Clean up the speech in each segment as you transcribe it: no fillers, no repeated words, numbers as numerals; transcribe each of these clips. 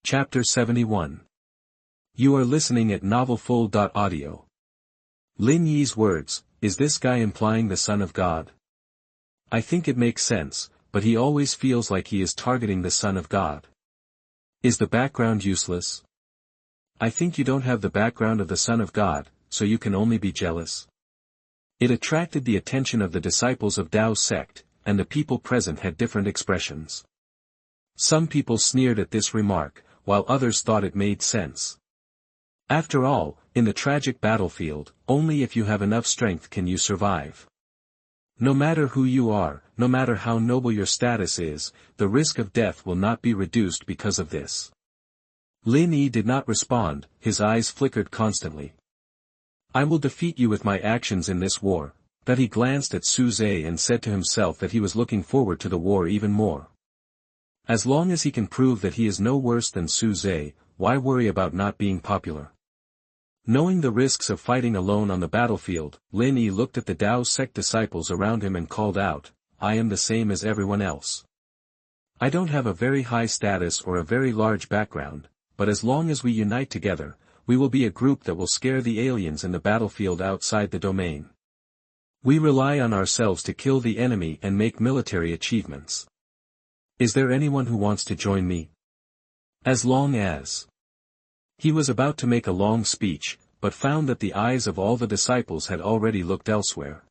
Chapter 71. You are listening at novelfull.audio. Lin Yi's words, is this guy implying the Son of God? I think it makes sense, but he always feels like he is targeting the Son of God. Is the background useless? I think you don't have the background of the Son of God, so you can only be jealous. It attracted the attention of the disciples of Dao's sect, and the people present had different expressions. Some people sneered at this remark, while others thought it made sense. After all, in the tragic battlefield, only if you have enough strength can you survive. No matter who you are, no matter how noble your status is, the risk of death will not be reduced because of this. Lin Yi did not respond, his eyes flickered constantly. I will defeat you with my actions in this war. That he glanced at Su Zhe and said to himself that he was looking forward to the war even more. As long as he can prove that he is no worse than Su Zhe, why worry about not being popular? Knowing the risks of fighting alone on the battlefield, Lin Yi looked at the Dao sect disciples around him and called out, I am the same as everyone else. I don't have a very high status or a very large background, but as long as we unite together, we will be a group that will scare the aliens in the battlefield outside the domain. We rely on ourselves to kill the enemy and make military achievements. Is there anyone who wants to join me? As long as... He was about to make a long speech, but found that the eyes of all the disciples had already looked elsewhere.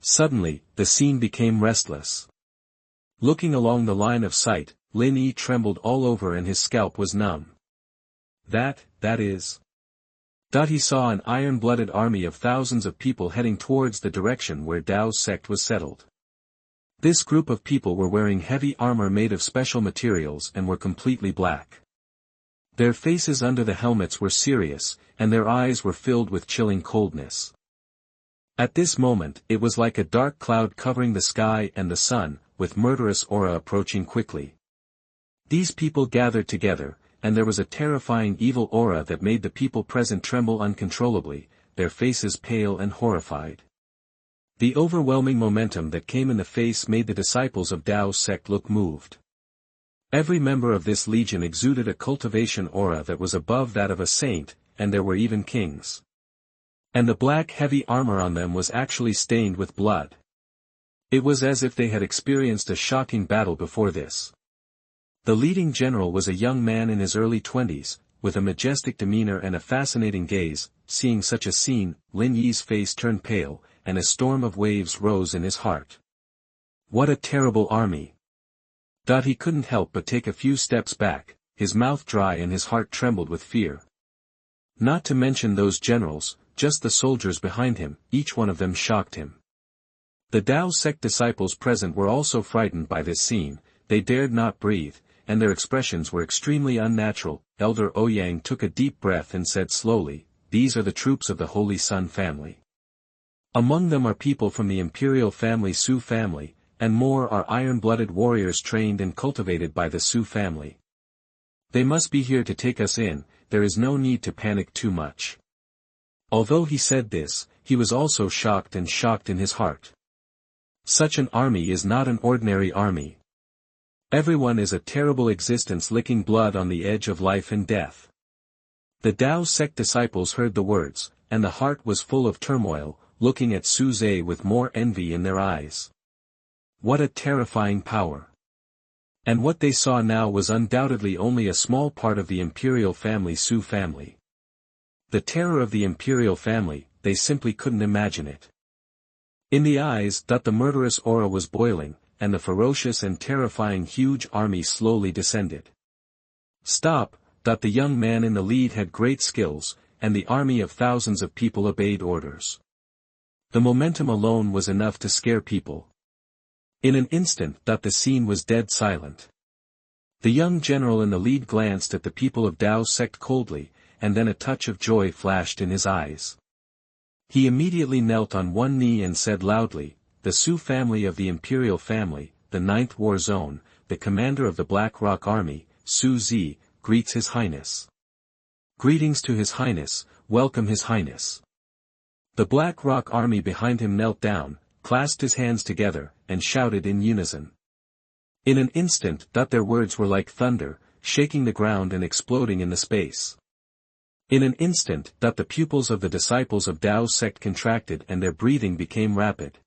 Suddenly, the scene became restless. Looking along the line of sight, Lin Yi trembled all over and his scalp was numb. That is... He saw an iron-blooded army of thousands of people heading towards the direction where Dao's sect was settled. This group of people were wearing heavy armor made of special materials and were completely black. Their faces under the helmets were serious, and their eyes were filled with chilling coldness. At this moment, it was like a dark cloud covering the sky and the sun, with murderous aura approaching quickly. These people gathered together, and there was a terrifying evil aura that made the people present tremble uncontrollably, their faces pale and horrified. The overwhelming momentum that came in the face made the disciples of Dao's sect look moved. Every member of this legion exuded a cultivation aura that was above that of a saint, and there were even kings. And the black heavy armor on them was actually stained with blood. It was as if they had experienced a shocking battle before this. The leading general was a young man in his early 20s, with a majestic demeanor and a fascinating gaze. Seeing such a scene, Lin Yi's face turned pale, and a storm of waves rose in his heart. What a terrible army! He couldn't help but take a few steps back, his mouth dry and his heart trembled with fear. Not to mention those generals, just the soldiers behind him, each one of them shocked him. The Dao sect disciples present were also frightened by this scene, they dared not breathe, and their expressions were extremely unnatural. Elder Ouyang took a deep breath and said slowly, these are the troops of the Holy Sun family. Among them are people from the imperial family Su family, and more are iron-blooded warriors trained and cultivated by the Su family. They must be here to take us in, there is no need to panic too much. Although he said this, he was also shocked in his heart. Such an army is not an ordinary army. Everyone is a terrible existence licking blood on the edge of life and death. The Dao sect disciples heard the words, and the heart was full of turmoil, looking at Su Zhe with more envy in their eyes. What a terrifying power! And what they saw now was undoubtedly only a small part of the imperial family Su family. The terror of the imperial family, they simply couldn't imagine it. In the eyes, the murderous aura was boiling, and the ferocious and terrifying huge army slowly descended. Stop, the young man in the lead had great skills, and the army of thousands of people obeyed orders. The momentum alone was enough to scare people. In an instant, the scene was dead silent. The young general in the lead glanced at the people of Dao's sect coldly, and then a touch of joy flashed in his eyes. He immediately knelt on one knee and said loudly, the Su family of the imperial family, the 9th war zone, the commander of the Black Rock Army, Su Zhe, greets His Highness. Greetings to His Highness, welcome His Highness. The Black Rock Army behind him knelt down, clasped his hands together, and shouted in unison. In an instant, their words were like thunder, shaking the ground and exploding in the space. In an instant, the pupils of the disciples of Dao's sect contracted and their breathing became rapid.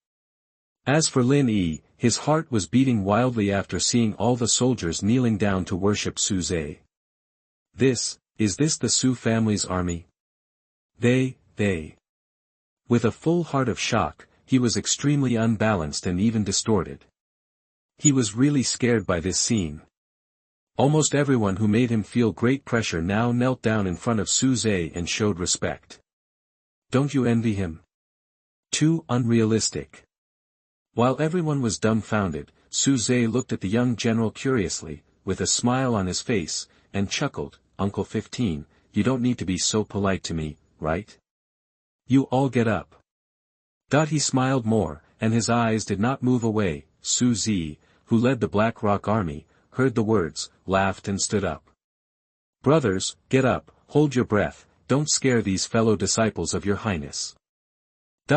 As for Lin Yi, his heart was beating wildly after seeing all the soldiers kneeling down to worship Su Zhe. Is this the Su family's army? They. With a full heart of shock, he was extremely unbalanced and even distorted. He was really scared by this scene. Almost everyone who made him feel great pressure now knelt down in front of Su Zhe and showed respect. Don't you envy him? Too unrealistic. While everyone was dumbfounded, Su Zhe looked at the young general curiously, with a smile on his face, and chuckled, Uncle 15, you don't need to be so polite to me, right? You all get up. He smiled more, and his eyes did not move away. Su Zhe, who led the Black Rock army, heard the words, laughed and stood up. Brothers, get up, hold your breath, don't scare these fellow disciples of your highness.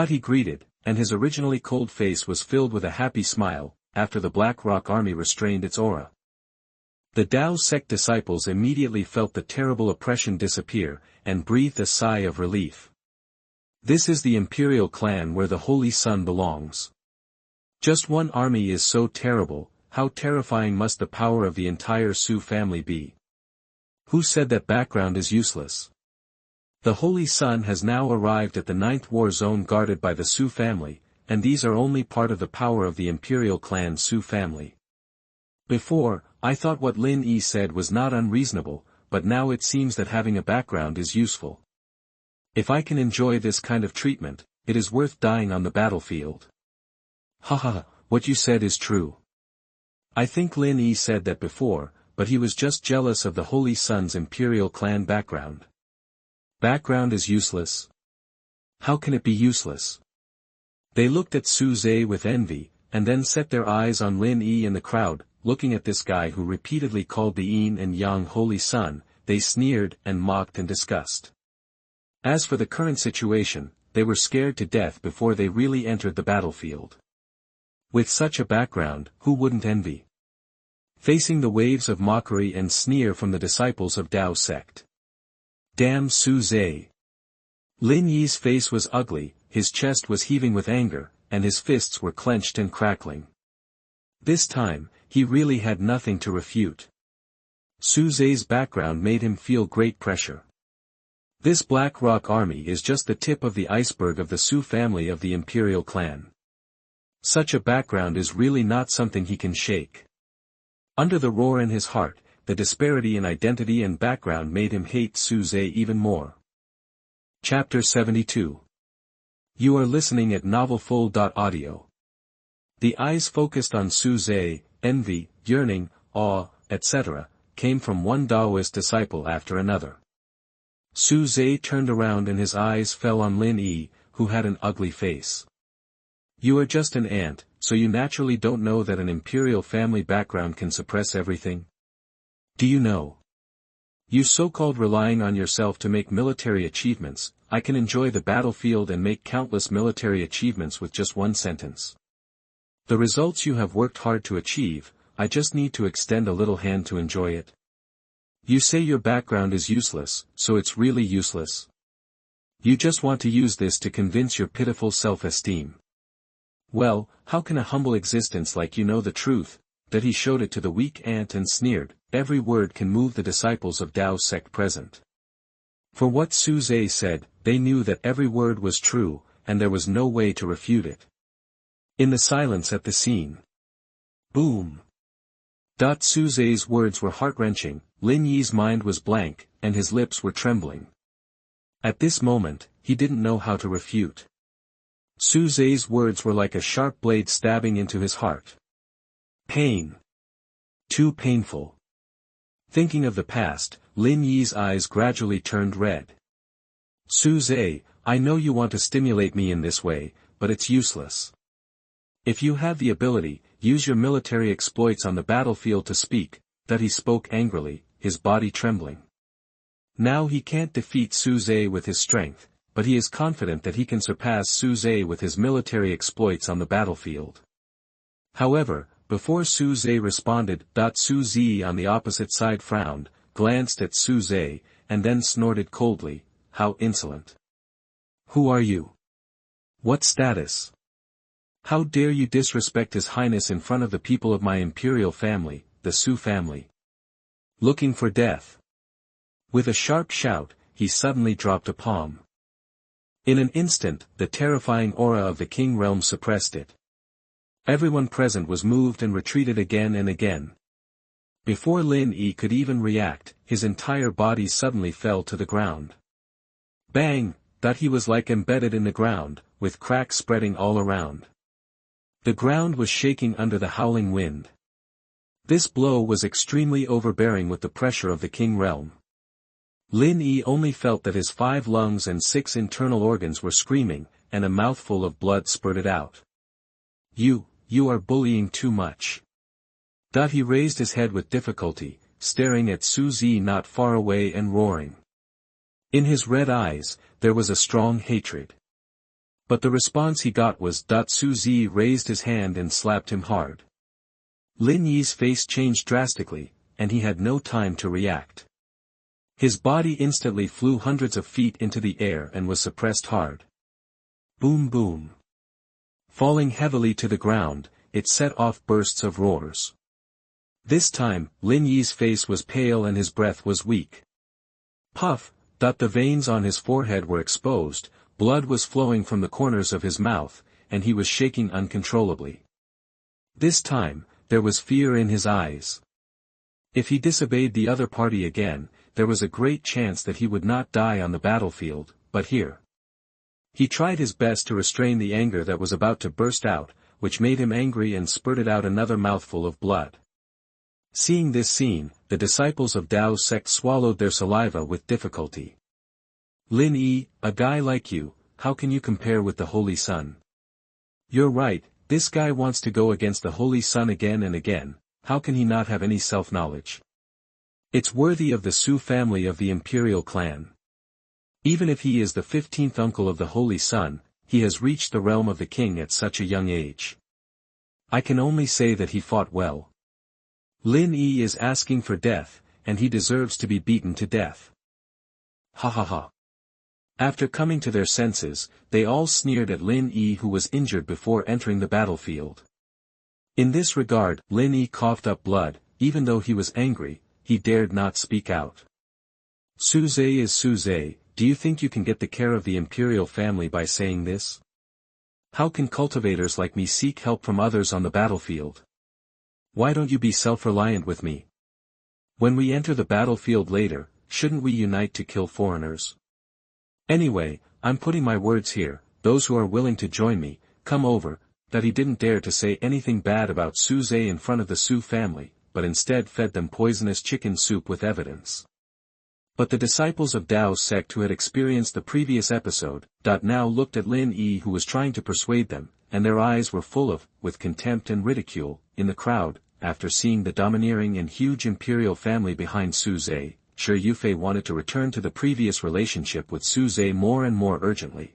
He greeted, and his originally cold face was filled with a happy smile, after the Black Rock army restrained its aura. The Dao sect disciples immediately felt the terrible oppression disappear, and breathed a sigh of relief. This is the imperial clan where the Holy Sun belongs. Just one army is so terrible, how terrifying must the power of the entire Su family be? Who said that background is useless? The Holy Sun has now arrived at the 9th war zone guarded by the Su family, and these are only part of the power of the imperial clan Su family. Before, I thought what Lin Yi said was not unreasonable, but now it seems that having a background is useful. If I can enjoy this kind of treatment, it is worth dying on the battlefield. Haha, what you said is true. I think Lin Yi said that before, but he was just jealous of the Holy Sun's imperial clan background. Background is useless? How can it be useless? They looked at Su Zhe with envy, and then set their eyes on Lin Yi in the crowd. Looking at this guy who repeatedly called the Yin and Yang Holy Sun, they sneered and mocked in disgust. As for the current situation, they were scared to death before they really entered the battlefield. With such a background, who wouldn't envy? Facing the waves of mockery and sneer from the disciples of Dao's sect. Damn Su Zhe! Lin Yi's face was ugly, his chest was heaving with anger, and his fists were clenched and crackling. This time, he really had nothing to refute. Su Zhe's background made him feel great pressure. This Black Rock army is just the tip of the iceberg of the Su family of the imperial clan. Such a background is really not something he can shake. Under the roar in his heart, the disparity in identity and background made him hate Su Zhe even more. Chapter 72. You are listening at novelfull.audio. The eyes focused on Su Zhe, envy, yearning, awe, etc., came from one Daoist disciple after another. Su Zhe turned around and his eyes fell on Lin Yi, who had an ugly face. You are just an ant, so you naturally don't know that an imperial family background can suppress everything? Do you know? You so-called relying on yourself to make military achievements, I can enjoy the battlefield and make countless military achievements with just one sentence. The results you have worked hard to achieve, I just need to extend a little hand to enjoy it. You say your background is useless, so it's really useless. You just want to use this to convince your pitiful self-esteem. Well, how can a humble existence like you know the truth, that he showed it to the weak ant and sneered, every word can move the disciples of Dao's sect present. For what Su Zhe said, they knew that every word was true, and there was no way to refute it. In the silence at the scene. Boom! Su Zhe's words were heart-wrenching, Lin Yi's mind was blank, and his lips were trembling. At this moment, he didn't know how to refute. Su Zhe's words were like a sharp blade stabbing into his heart. Pain. Too painful. Thinking of the past, Lin Yi's eyes gradually turned red. Su Zhe, I know you want to stimulate me in this way, but it's useless. If you have the ability, use your military exploits on the battlefield to speak, that he spoke angrily, his body trembling. Now he can't defeat Su Zhe with his strength, but he is confident that he can surpass Su Zhe with his military exploits on the battlefield. However, before Su Zhe responded. Su Zhe on the opposite side frowned, glanced at Su Zhe, and then snorted coldly, "How insolent! Who are you? What status? How dare you disrespect His Highness in front of the people of my imperial family, the Su family? Looking for death?" With a sharp shout, he suddenly dropped a palm. In an instant, the terrifying aura of the King realm suppressed it. Everyone present was moved and retreated again and again. Before Lin Yi could even react, his entire body suddenly fell to the ground. Bang! That he was like embedded in the ground, with cracks spreading all around. The ground was shaking under the howling wind. This blow was extremely overbearing with the pressure of the King realm. Lin Yi only felt that his 5 lungs and 6 internal organs were screaming, and a mouthful of blood spurted out. You are bullying too much. He raised his head with difficulty, staring at Su Zhe not far away and roaring. In his red eyes, there was a strong hatred. But the response he got was. Su Zhe raised his hand and slapped him hard. Lin Yi's face changed drastically, and he had no time to react. His body instantly flew hundreds of feet into the air and was suppressed hard. Boom boom. Falling heavily to the ground, it set off bursts of roars. This time, Lin Yi's face was pale and his breath was weak. Puff! The veins on his forehead were exposed, blood was flowing from the corners of his mouth, and he was shaking uncontrollably. This time, there was fear in his eyes. If he disobeyed the other party again, there was a great chance that he would not die on the battlefield, but here. He tried his best to restrain the anger that was about to burst out, which made him angry and spurted out another mouthful of blood. Seeing this scene, the disciples of Dao's sect swallowed their saliva with difficulty. Lin Yi, a guy like you, how can you compare with the Holy Sun? You're right, this guy wants to go against the Holy Sun again and again, how can he not have any self-knowledge? It's worthy of the Su family of the imperial clan. Even if he is the 15th uncle of the Holy Sun, he has reached the realm of the king at such a young age. I can only say that he fought well. Lin Yi is asking for death, and he deserves to be beaten to death. Ha ha ha. After coming to their senses, they all sneered at Lin Yi, who was injured before entering the battlefield. In this regard, Lin Yi coughed up blood. Even though he was angry, he dared not speak out. Su Zhe is Su Zhe, do you think you can get the care of the imperial family by saying this? How can cultivators like me seek help from others on the battlefield? Why don't you be self-reliant with me? When we enter the battlefield later, shouldn't we unite to kill foreigners? Anyway, I'm putting my words here, those who are willing to join me, come over. He didn't dare to say anything bad about Su Zhe in front of the Su family, but instead fed them poisonous chicken soup with evidence. But the disciples of Dao's sect who had experienced the previous episode, now looked at Lin Yi, who was trying to persuade them, and their eyes were full of, with contempt and ridicule, in the crowd. After seeing the domineering and huge imperial family behind Su Zhe, Shi Yufei wanted to return to the previous relationship with Su Zhe more and more urgently.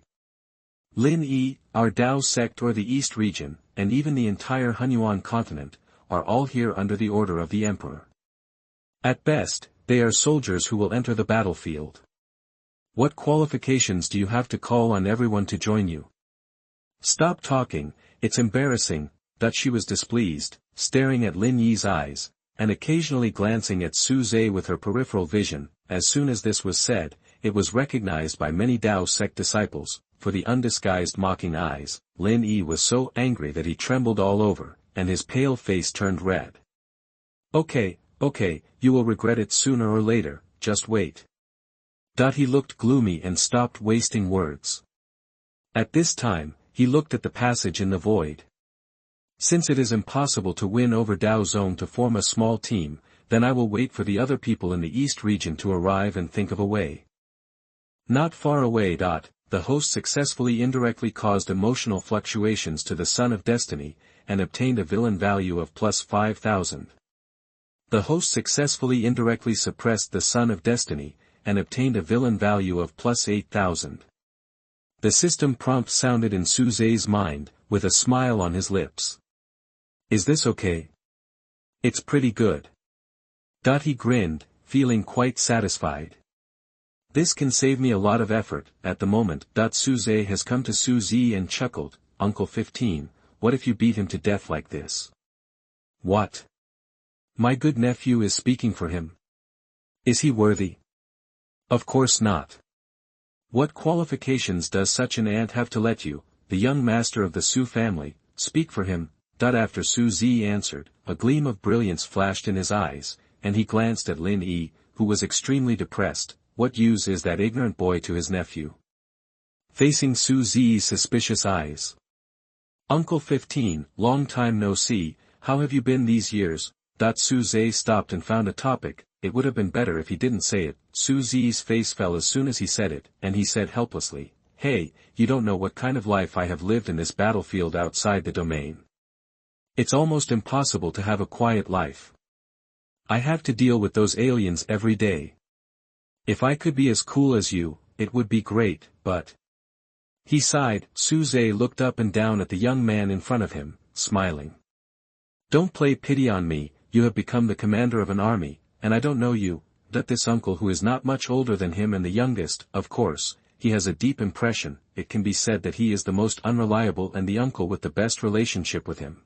Lin Yi, our Dao sect or the East region, and even the entire Hunyuan continent, are all here under the order of the Emperor. At best, they are soldiers who will enter the battlefield. What qualifications do you have to call on everyone to join you? Stop talking, it's embarrassing. She was displeased, staring at Lin Yi's eyes, and occasionally glancing at Su Zhe with her peripheral vision. As soon as this was said, it was recognized by many Dao sect disciples, for the undisguised mocking eyes. Lin Yi was so angry that he trembled all over, and his pale face turned red. Okay, you will regret it sooner or later, just wait. He looked gloomy and stopped wasting words. At this time, he looked at the passage in the void. Since it is impossible to win over Dao Zone to form a small team, then I will wait for the other people in the East region to arrive and think of a way. Not far away. The host successfully indirectly caused emotional fluctuations to the Son of Destiny, and obtained a villain value of plus 5,000. The host successfully indirectly suppressed the Son of Destiny, and obtained a villain value of plus 8,000. The system prompt sounded in Su Zhe's mind, with a smile on his lips. Is this okay? It's pretty good. He grinned, feeling quite satisfied. This can save me a lot of effort, at the moment. Suze has come to Suzy and chuckled, Uncle 15, what if you beat him to death like this? What? My good nephew is speaking for him. Is he worthy? Of course not. What qualifications does such an aunt have to let you, the young master of the Su family, speak for him? After Suzy answered, a gleam of brilliance flashed in his eyes, and he glanced at Lin Yi, who was extremely depressed. What use is that ignorant boy to his nephew? Facing Suzy's suspicious eyes. Uncle 15, long time no see, how have you been these years? Suze stopped and found a topic. It would have been better if he didn't say it. Suzy's face fell as soon as he said it, and he said helplessly, hey, you don't know what kind of life I have lived in this battlefield outside the domain. It's almost impossible to have a quiet life. I have to deal with those aliens every day. If I could be as cool as you, it would be great, but... He sighed. Suze looked up and down at the young man in front of him, smiling. Don't play pity on me, you have become the commander of an army, and I don't know you. This uncle who is not much older than him and the youngest, of course, he has a deep impression. It can be said that he is the most unreliable and the uncle with the best relationship with him.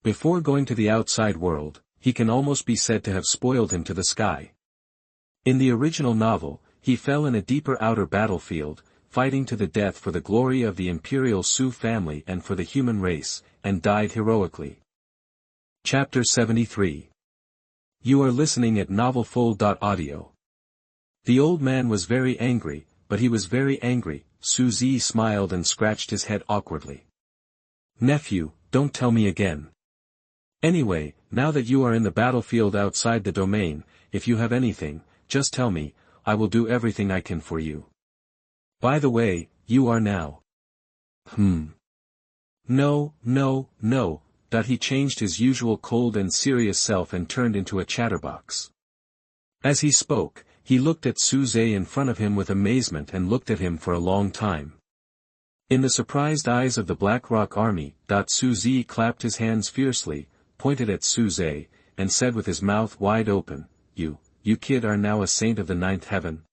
Before going to the outside world, he can almost be said to have spoiled him to the sky. In the original novel, he fell in a deeper outer battlefield, fighting to the death for the glory of the imperial Su family and for the human race, and died heroically. Chapter 73. You are listening at novelfull.audio. The old man was very angry, but he was very angry. Suzy smiled and scratched his head awkwardly. Nephew, don't tell me again. Anyway, now that you are in the battlefield outside the domain, if you have anything, just tell me, I will do everything I can for you. By the way, you are now. No. He changed his usual cold and serious self and turned into a chatterbox. As he spoke, he looked at Suze in front of him with amazement and looked at him for a long time. In the surprised eyes of the Black Rock army, Suzy clapped his hands fiercely, pointed at Suze, and said with his mouth wide open, You kid are now a saint of the ninth heaven.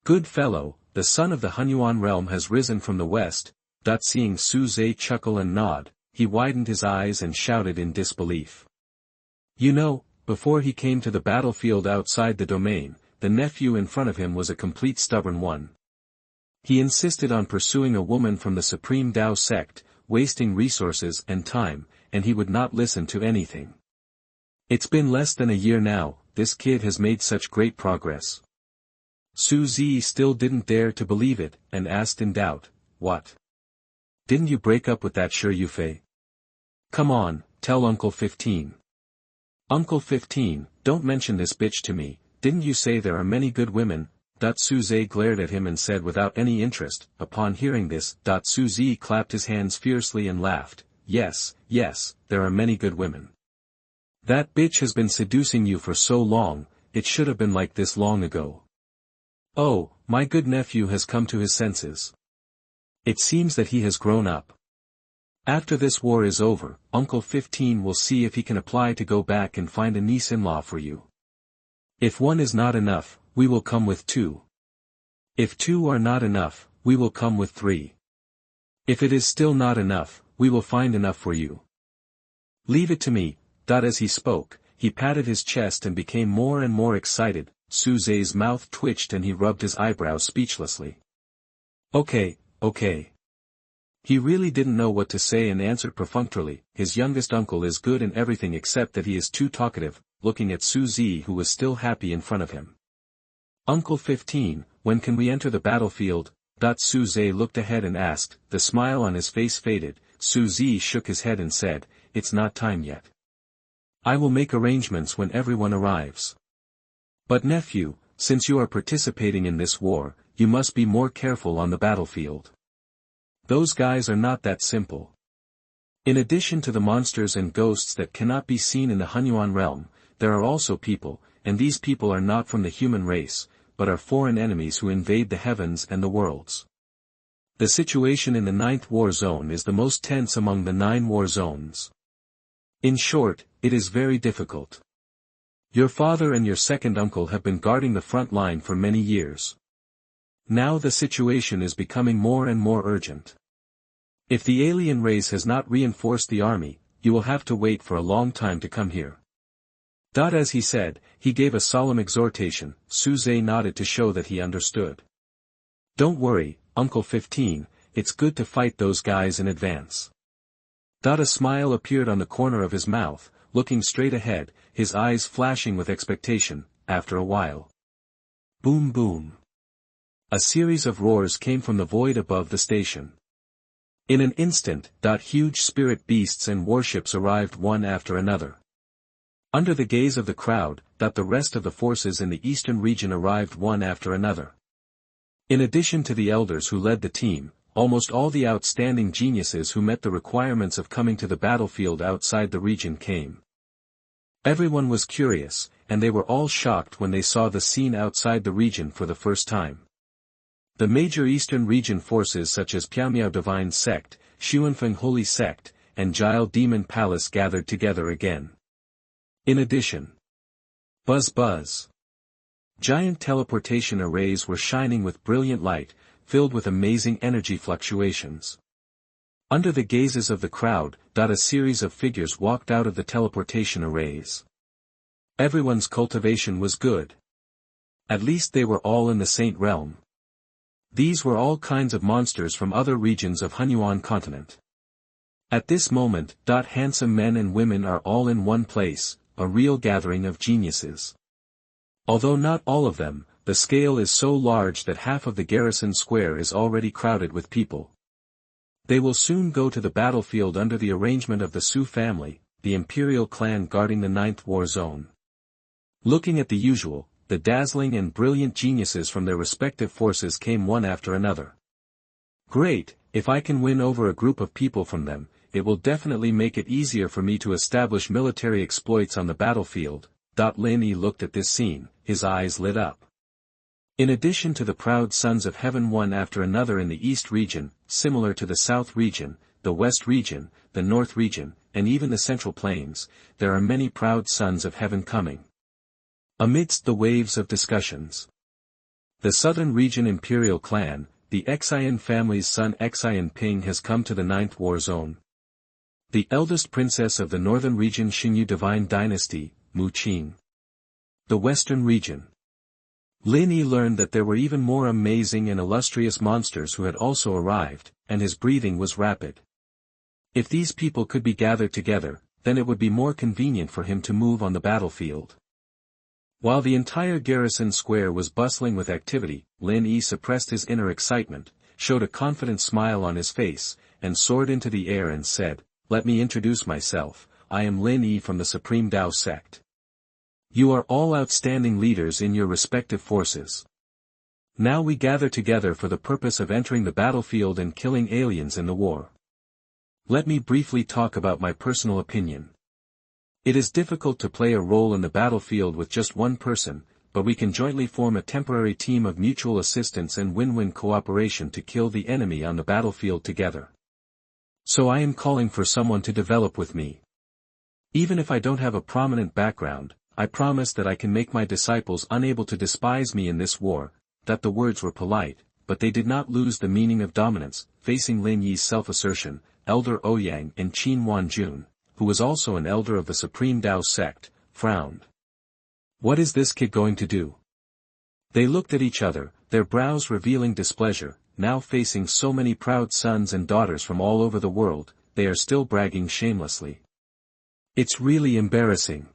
Good fellow, the sun of the Hunyuan realm has risen from the west. Seeing Suze chuckle and nod, he widened his eyes and shouted in disbelief. You know, before he came to the battlefield outside the domain, the nephew in front of him was a complete stubborn one. He insisted on pursuing a woman from the Supreme Tao sect, wasting resources and time, and he would not listen to anything. It's been less than a year now, this kid has made such great progress. Suzy still didn't dare to believe it, and asked in doubt, What? Didn't you break up with that Yufei? Come on, tell Uncle 15. Uncle 15, don't mention this bitch to me, didn't you say there are many good women? Suze glared at him and said without any interest. Upon hearing this, Suzy clapped his hands fiercely and laughed, yes, there are many good women. That bitch has been seducing you for so long, it should have been like this long ago. Oh, my good nephew has come to his senses. It seems that he has grown up. After this war is over, Uncle 15 will see if he can apply to go back and find a niece-in-law for you. If one is not enough, we will come with 2. If 2 are not enough, we will come with 3. If it is still not enough, we will find enough for you. Leave it to me. As he spoke, he patted his chest and became more and more excited. Suze's mouth twitched and he rubbed his eyebrows speechlessly. Okay. He really didn't know what to say and answered perfunctorily, his youngest uncle is good in everything except that he is too talkative, looking at Suzy who was still happy in front of him. Uncle 15, when can we enter the battlefield? Suze looked ahead and asked, the smile on his face faded. Suzy shook his head and said, It's not time yet. I will make arrangements when everyone arrives. But nephew, since you are participating in this war, you must be more careful on the battlefield. Those guys are not that simple. In addition to the monsters and ghosts that cannot be seen in the Hunyuan realm, there are also people, and these people are not from the human race, but are foreign enemies who invade the heavens and the worlds. The situation in the 9th war zone is the most tense among the 9 war zones. In short, it is very difficult. Your father and your second uncle have been guarding the front line for many years. Now the situation is becoming more and more urgent. If the alien race has not reinforced the army, you will have to wait for a long time to come here. As he said, he gave a solemn exhortation. Suze nodded to show that he understood. Don't worry, Uncle 15, it's good to fight those guys in advance. A smile appeared on the corner of his mouth, looking straight ahead, his eyes flashing with expectation. After a while. Boom boom. A series of roars came from the void above the station. In an instant, huge spirit beasts and warships arrived one after another. Under the gaze of the crowd, the rest of the forces in the eastern region arrived one after another. In addition to the elders who led the team, almost all the outstanding geniuses who met the requirements of coming to the battlefield outside the region came. Everyone was curious, and they were all shocked when they saw the scene outside the region for the first time. The major Eastern region forces such as Piaomiao Divine Sect, Xuanfeng Holy Sect, and Jile Demon Palace gathered together again. In addition, buzz buzz. Giant teleportation arrays were shining with brilliant light, filled with amazing energy fluctuations. Under the gazes of the crowd, a series of figures walked out of the teleportation arrays. Everyone's cultivation was good. At least they were all in the Saint Realm. These were all kinds of monsters from other regions of Hunyuan continent. At this moment, handsome men and women are all in one place, a real gathering of geniuses. Although not all of them, the scale is so large that half of the garrison square is already crowded with people. They will soon go to the battlefield under the arrangement of the Su family, the imperial clan guarding the 9th war zone. Looking at the usual, the dazzling and brilliant geniuses from their respective forces came one after another. Great, if I can win over a group of people from them, it will definitely make it easier for me to establish military exploits on the battlefield. Lin Yi looked at this scene, his eyes lit up. In addition to the proud sons of heaven one after another in the East region, similar to the South region, the West region, the North region, and even the Central Plains, there are many proud sons of heaven coming. Amidst the waves of discussions, the Southern region imperial clan, the Xian family's son Xian Ping has come to the 9th war zone. The eldest princess of the Northern region Xingyu divine dynasty, Mu Qing. The Western region. Lin Yi learned that there were even more amazing and illustrious monsters who had also arrived, and his breathing was rapid. If these people could be gathered together, then it would be more convenient for him to move on the battlefield. While the entire garrison square was bustling with activity, Lin Yi suppressed his inner excitement, showed a confident smile on his face, and soared into the air and said, "Let me introduce myself, I am Lin Yi from the Supreme Tao sect. You are all outstanding leaders in your respective forces. Now we gather together for the purpose of entering the battlefield and killing aliens in the war. Let me briefly talk about my personal opinion. It is difficult to play a role in the battlefield with just one person, but we can jointly form a temporary team of mutual assistance and win-win cooperation to kill the enemy on the battlefield together. So I am calling for someone to develop with me. Even if I don't have a prominent background, I promise that I can make my disciples unable to despise me in this war." The words were polite, but they did not lose the meaning of dominance. Facing Lin Yi's self-assertion, Elder Ouyang and Qin Wanjun, who was also an elder of the Supreme Tao sect, frowned. What is this kid going to do? They looked at each other, their brows revealing displeasure. Now facing so many proud sons and daughters from all over the world, they are still bragging shamelessly. It's really embarrassing.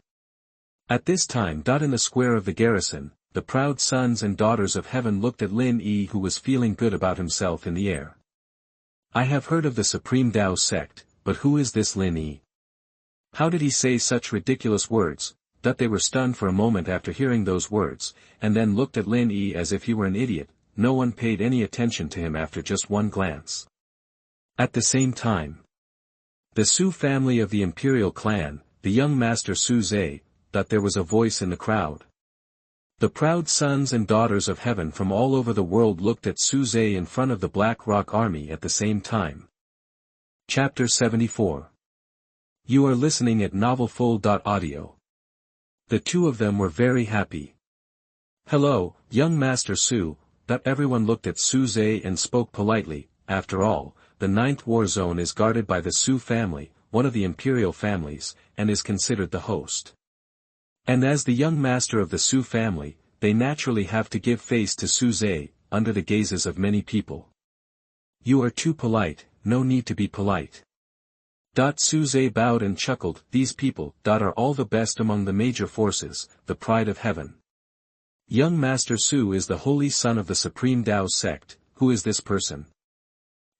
At this time, in the square of the garrison, the proud sons and daughters of heaven looked at Lin Yi, who was feeling good about himself in the air. I have heard of the Supreme Tao sect, but who is this Lin Yi? How did he say such ridiculous words? They were stunned for a moment after hearing those words, and then looked at Lin Yi as if he were an idiot. No one paid any attention to him after just one glance. At the same time, the Su family of the imperial clan, the young master Su Zhe, there was a voice in the crowd. The proud sons and daughters of heaven from all over the world looked at Su Zhe in front of the Black Rock army at the same time. Chapter 74. You are listening at novelfull.audio. The two of them were very happy. Hello, young Master Su, that everyone looked at Suze and spoke politely. After all, the 9th war zone is guarded by the Su family, one of the imperial families, and is considered the host. And as the young master of the Su family, they naturally have to give face to Suze, under the gazes of many people. You are too polite, no need to be polite. Suze bowed and chuckled. These people are all the best among the major forces, the pride of heaven. Young Master Su is the holy son of the supreme Tao sect. Who is this person?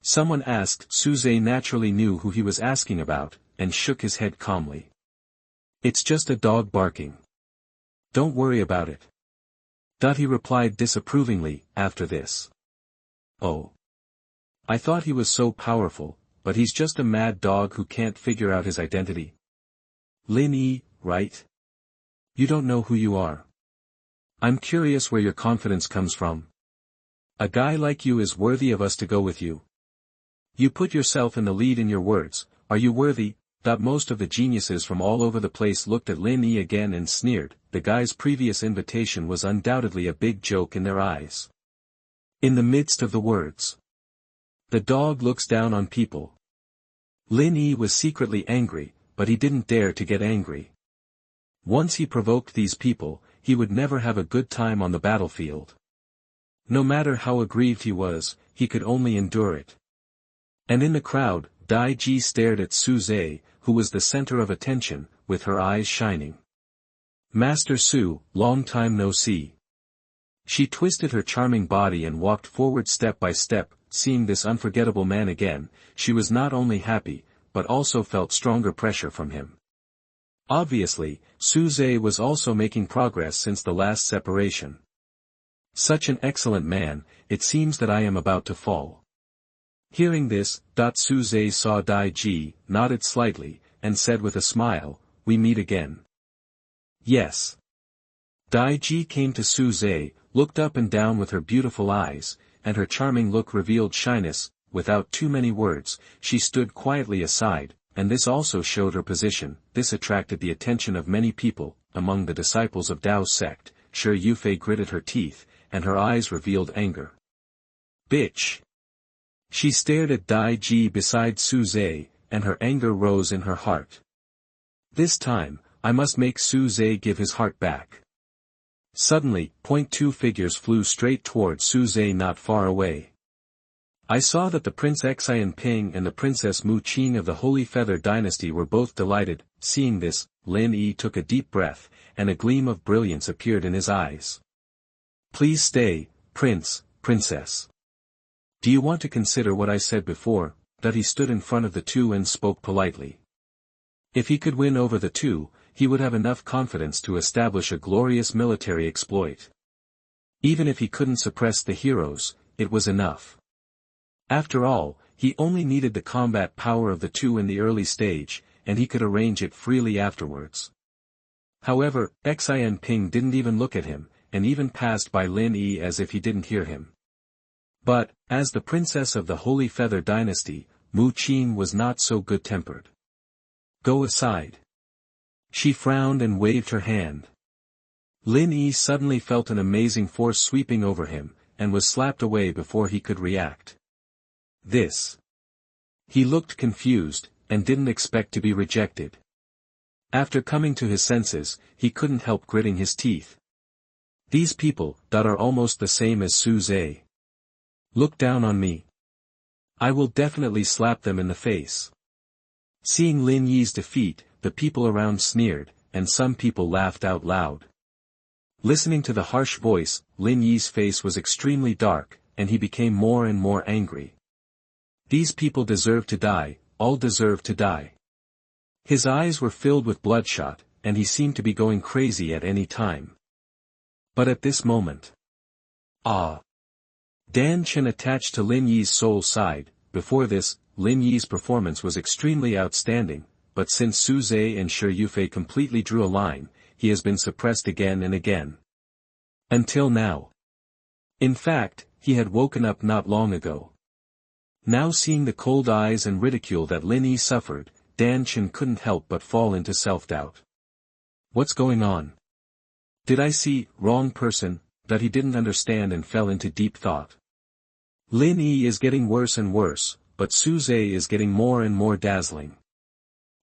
Someone asked. Suze naturally knew who he was asking about, and shook his head calmly. It's just a dog barking. Don't worry about it. He replied disapprovingly. After this. Oh. I thought he was so powerful, but he's just a mad dog who can't figure out his identity. Lin Yi, right? You don't know who you are. I'm curious where your confidence comes from. A guy like you is worthy of us to go with you. You put yourself in the lead in your words. Are you worthy? Most of the geniuses from all over the place looked at Lin Yi again and sneered. The guy's previous invitation was undoubtedly a big joke in their eyes. In the midst of the words, the dog looks down on people. Lin Yi was secretly angry, but he didn't dare to get angry. Once he provoked these people, he would never have a good time on the battlefield. No matter how aggrieved he was, he could only endure it. And in the crowd, Dai Ji stared at Suze, who was the center of attention, with her eyes shining. Master Su, long time no see. She twisted her charming body and walked forward step by step. Seeing this unforgettable man again, she was not only happy, but also felt stronger pressure from him. Obviously, Suze was also making progress since the last separation. Such an excellent man, it seems that I am about to fall. Hearing this, Suze saw Dai Ji, nodded slightly, and said with a smile, we meet again. Yes. Dai Ji came to Suze, looked up and down with her beautiful eyes, and her charming look revealed shyness. Without too many words, she stood quietly aside, and this also showed her position. This attracted the attention of many people. Among the disciples of Tao's sect, Shi Yufei gritted her teeth, and her eyes revealed anger. Bitch! She stared at Dai Ji beside Suze, and her anger rose in her heart. This time, I must make Suze give his heart back. Suddenly, two figures flew straight towards Suze not far away. I saw that the Prince Xian Ping and the Princess Mu Qing of the Holy Feather Dynasty were both delighted. Seeing this, Lin Yi took a deep breath, and a gleam of brilliance appeared in his eyes. Please stay, Princess. Do you want to consider what I said before? He stood in front of the two and spoke politely. If he could win over the two, he would have enough confidence to establish a glorious military exploit. Even if he couldn't suppress the heroes, it was enough. After all, he only needed the combat power of the two in the early stage, and he could arrange it freely afterwards. However, Xian Ping didn't even look at him, and even passed by Lin Yi as if he didn't hear him. But, as the princess of the Holy Feather Dynasty, Mu Qing was not so good-tempered. Go aside. She frowned and waved her hand. Lin Yi suddenly felt an amazing force sweeping over him, and was slapped away before he could react. This. He looked confused, and didn't expect to be rejected. After coming to his senses, he couldn't help gritting his teeth. These people, are almost the same as Suze. Look down on me. I will definitely slap them in the face. Seeing Lin Yi's defeat, the people around sneered, and some people laughed out loud. Listening to the harsh voice, Lin Yi's face was extremely dark, and he became more and more angry. These people deserve to die, all deserve to die. His eyes were filled with bloodshot, and he seemed to be going crazy at any time. But at this moment. Dan Chen attached to Lin Yi's soul side. Before this, Lin Yi's performance was extremely outstanding, but since Suze and Shi Yufei completely drew a line, he has been suppressed again and again. Until now. In fact, he had woken up not long ago. Now seeing the cold eyes and ridicule that Lin Yi suffered, Dan Chen couldn't help but fall into self-doubt. What's going on? Did I see, wrong person, that he didn't understand and fell into deep thought. Lin Yi is getting worse and worse, but Su Zhe is getting more and more dazzling.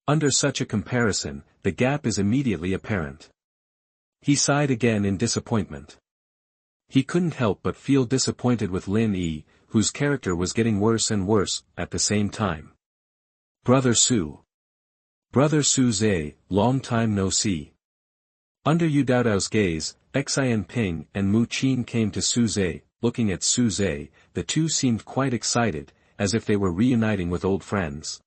Under such a comparison, the gap is immediately apparent. He sighed again in disappointment. He couldn't help but feel disappointed with Lin Yi, whose character was getting worse and worse, at the same time. Brother Su. Brother Su Zhe, long time no see. Under Yu Daodao's gaze, Xian Ping and Mu Qin came to Su Zhe. Looking at Su Zhe, the two seemed quite excited, as if they were reuniting with old friends.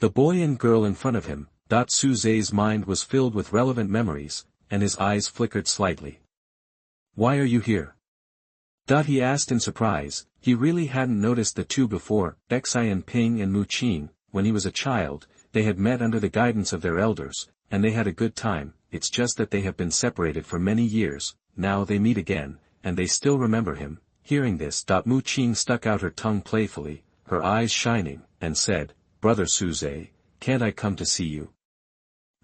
The boy and girl in front of him, Su Zhe's mind was filled with relevant memories, and his eyes flickered slightly. Why are you here? He asked in surprise. He really hadn't noticed the two before. Xian Ping and Mu Qin, when he was a child, they had met under the guidance of their elders, and they had a good time. It's just that they have been separated for many years. Now they meet again, and they still remember him. Hearing this, Mu Qin stuck out her tongue playfully, her eyes shining, and said, Brother Su Zhe, can't I come to see you?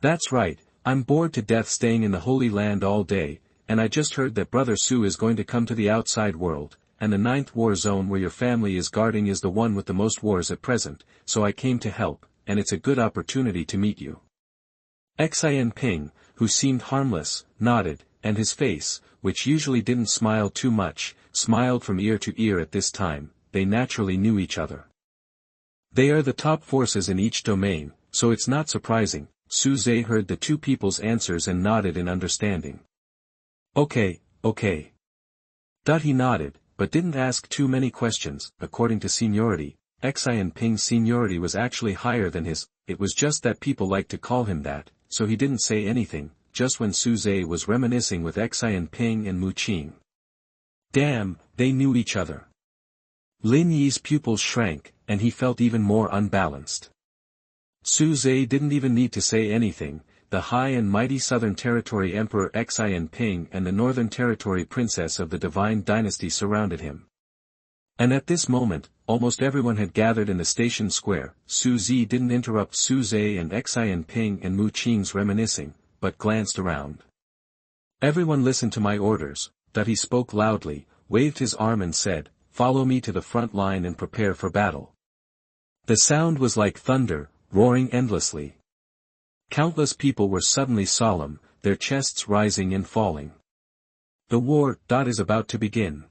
That's right, I'm bored to death staying in the Holy Land all day, and I just heard that Brother Su is going to come to the outside world, and the 9th war zone where your family is guarding is the one with the most wars at present, so I came to help, and it's a good opportunity to meet you. Xian Ping, who seemed harmless, nodded, and his face, which usually didn't smile too much, smiled from ear to ear at this time. They naturally knew each other. They are the top forces in each domain, so it's not surprising. Su Zhe heard the two people's answers and nodded in understanding. Okay. He nodded, but didn't ask too many questions. According to seniority, Xian Ping's seniority was actually higher than his. It was just that people liked to call him that, so he didn't say anything, just when Su Zhe was reminiscing with Xian Ping and Mu Qin. Damn, they knew each other. Lin Yi's pupils shrank, and he felt even more unbalanced. Su Zhe didn't even need to say anything. The high and mighty Southern Territory Emperor Xian Ping and the Northern Territory Princess of the Divine Dynasty surrounded him. And at this moment, almost everyone had gathered in the station square. Su Zhe didn't interrupt Su Zhe and Xian Ping and Mu Qin's reminiscing, but glanced around. Everyone listened to my orders. He spoke loudly, waved his arm and said, Follow me to the front line and prepare for battle. The sound was like thunder, roaring endlessly. Countless people were suddenly solemn, their chests rising and falling. The war, is about to begin.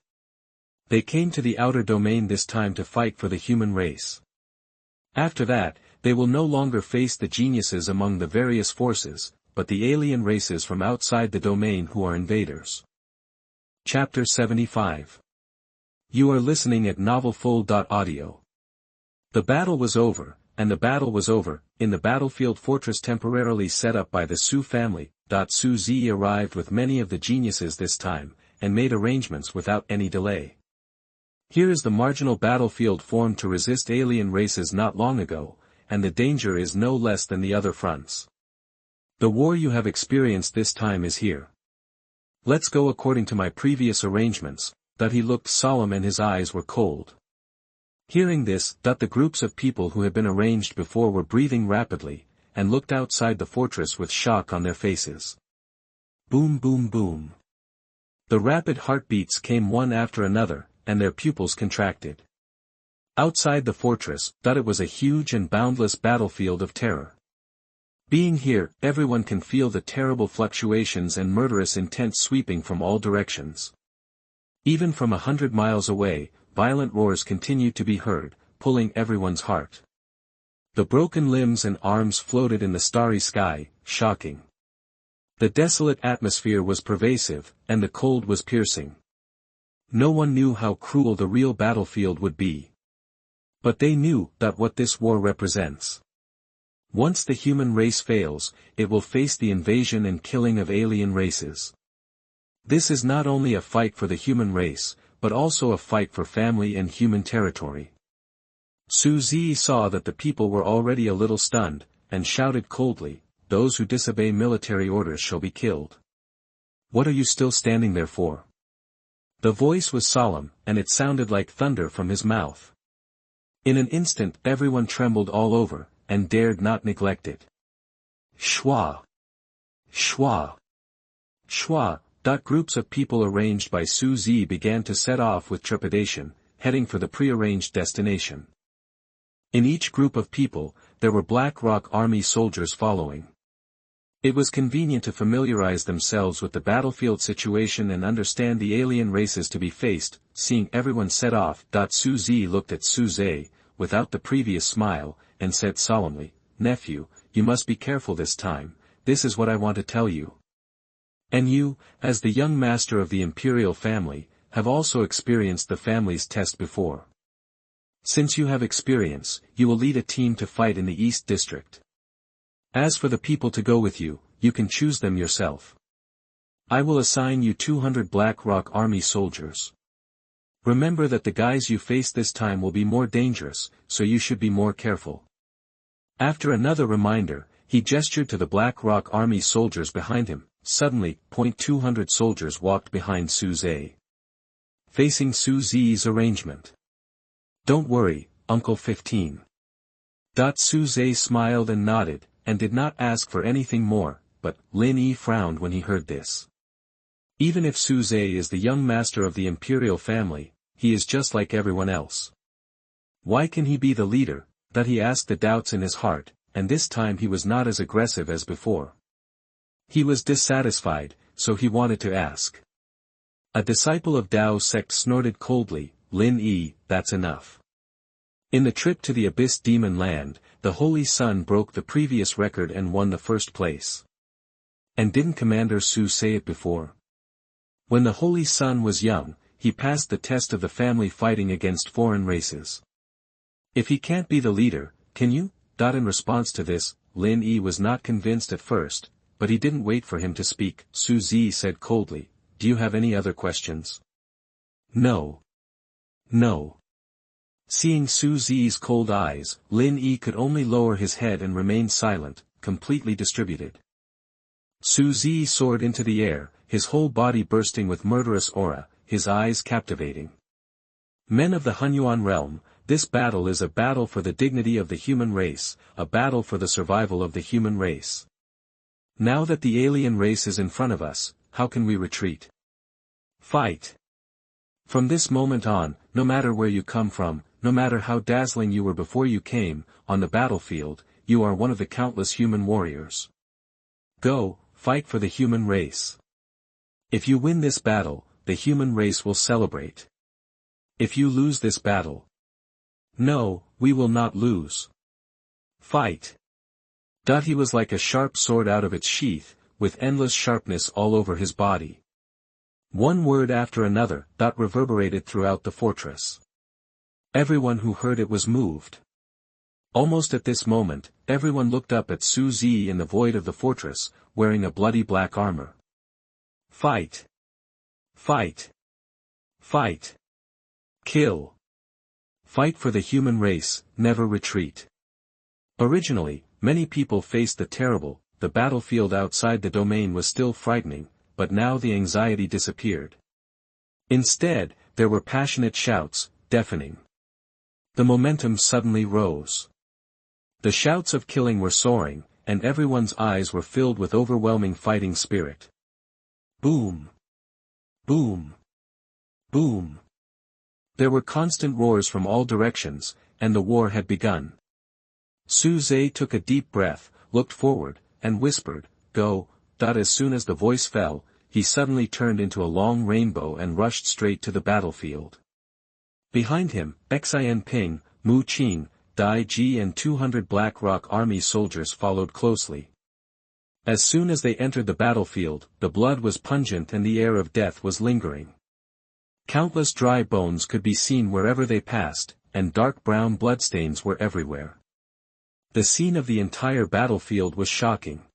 They came to the outer domain this time to fight for the human race. After that, they will no longer face the geniuses among the various forces, but the alien races from outside the domain who are invaders. Chapter 75. You are listening at novelfull.audio. The battle was over, and the battle was over, in the battlefield fortress temporarily set up by the Su family. Su Zhe arrived with many of the geniuses this time, and made arrangements without any delay. Here is the marginal battlefield formed to resist alien races not long ago, and the danger is no less than the other fronts. The war you have experienced this time is here. Let's go according to my previous arrangements. He looked solemn and his eyes were cold. Hearing this, the groups of people who had been arranged before were breathing rapidly, and looked outside the fortress with shock on their faces. Boom boom boom. The rapid heartbeats came one after another, and their pupils contracted. Outside the fortress, it was a huge and boundless battlefield of terror. Being here, everyone can feel the terrible fluctuations and murderous intent sweeping from all directions. Even from 100 miles away, violent roars continued to be heard, pulling everyone's heart. The broken limbs and arms floated in the starry sky, shocking. The desolate atmosphere was pervasive, and the cold was piercing. No one knew how cruel the real battlefield would be. But they knew what this war represents. Once the human race fails, it will face the invasion and killing of alien races. This is not only a fight for the human race, but also a fight for family and human territory. Su Zhe saw that the people were already a little stunned, and shouted coldly, Those who disobey military orders shall be killed. What are you still standing there for? The voice was solemn, and it sounded like thunder from his mouth. In an instant everyone trembled all over, and dared not neglect it. Schwa! Schwa! Schwa! Groups of people arranged by Suzy began to set off with trepidation, heading for the prearranged destination. In each group of people, there were Black Rock Army soldiers following. It was convenient to familiarize themselves with the battlefield situation and understand the alien races to be faced. Seeing everyone set off, Suzy looked at Suze, without the previous smile, and said solemnly, "Nephew, you must be careful this time. This is what I want to tell you. And you, as the young master of the imperial family, have also experienced the family's test before. Since you have experience, you will lead a team to fight in the East District. As for the people to go with you, you can choose them yourself. I will assign you 200 Black Rock Army soldiers. Remember that the guys you face this time will be more dangerous, so you should be more careful." After another reminder, he gestured to the Black Rock Army soldiers behind him. Suddenly, 200 soldiers walked behind Suze, facing Suzy's arrangement. "Don't worry, Uncle 15. Suze smiled and nodded, and did not ask for anything more, but Lin Yi frowned when he heard this. Even if Suze is the young master of the imperial family, he is just like everyone else. Why can he be the leader? That he asked the doubts in his heart, and this time he was not as aggressive as before. He was dissatisfied, so he wanted to ask. A disciple of Dao's sect snorted coldly, "Lin Yi, that's enough." In the trip to the Abyss Demon Land, the Holy Sun broke the previous record and won the first place. And didn't Commander Su say it before? When the Holy Sun was young, he passed the test of the family fighting against foreign races. If he can't be the leader, can you? In response to this, Lin Yi was not convinced at first, but he didn't wait for him to speak. Suzy said coldly, "Do you have any other questions?" "No. No." Seeing Suzy's cold eyes, Lin Yi could only lower his head and remain silent, completely distributed. Suzy soared into the air, his whole body bursting with murderous aura, his eyes captivating. "Men of the Hunyuan realm, this battle is a battle for the dignity of the human race, a battle for the survival of the human race. Now that the alien race is in front of us, how can we retreat? Fight! From this moment on, no matter where you come from, no matter how dazzling you were before you came, on the battlefield, you are one of the countless human warriors. Go, fight for the human race. If you win this battle, the human race will celebrate. If you lose this battle, no, we will not lose. Fight!" He was like a sharp sword out of its sheath, with endless sharpness all over his body. One word after another, reverberated throughout the fortress. Everyone who heard it was moved. Almost at this moment, everyone looked up at Suzy in the void of the fortress, wearing a bloody black armor. "Fight! Fight! Fight! Kill! Fight for the human race, never retreat." Originally, many people faced the battlefield outside the domain was still frightening, but now the anxiety disappeared. Instead, there were passionate shouts, deafening. The momentum suddenly rose. The shouts of killing were soaring, and everyone's eyes were filled with overwhelming fighting spirit. Boom! Boom! Boom! There were constant roars from all directions, and the war had begun. Suze took a deep breath, looked forward, and whispered, "Go." As soon as the voice fell, he suddenly turned into a long rainbow and rushed straight to the battlefield. Behind him, Xin Ping, Mu Qing, Dai Ji and 200 Black Rock Army soldiers followed closely. As soon as they entered the battlefield, the blood was pungent and the air of death was lingering. Countless dry bones could be seen wherever they passed, and dark brown bloodstains were everywhere. The scene of the entire battlefield was shocking.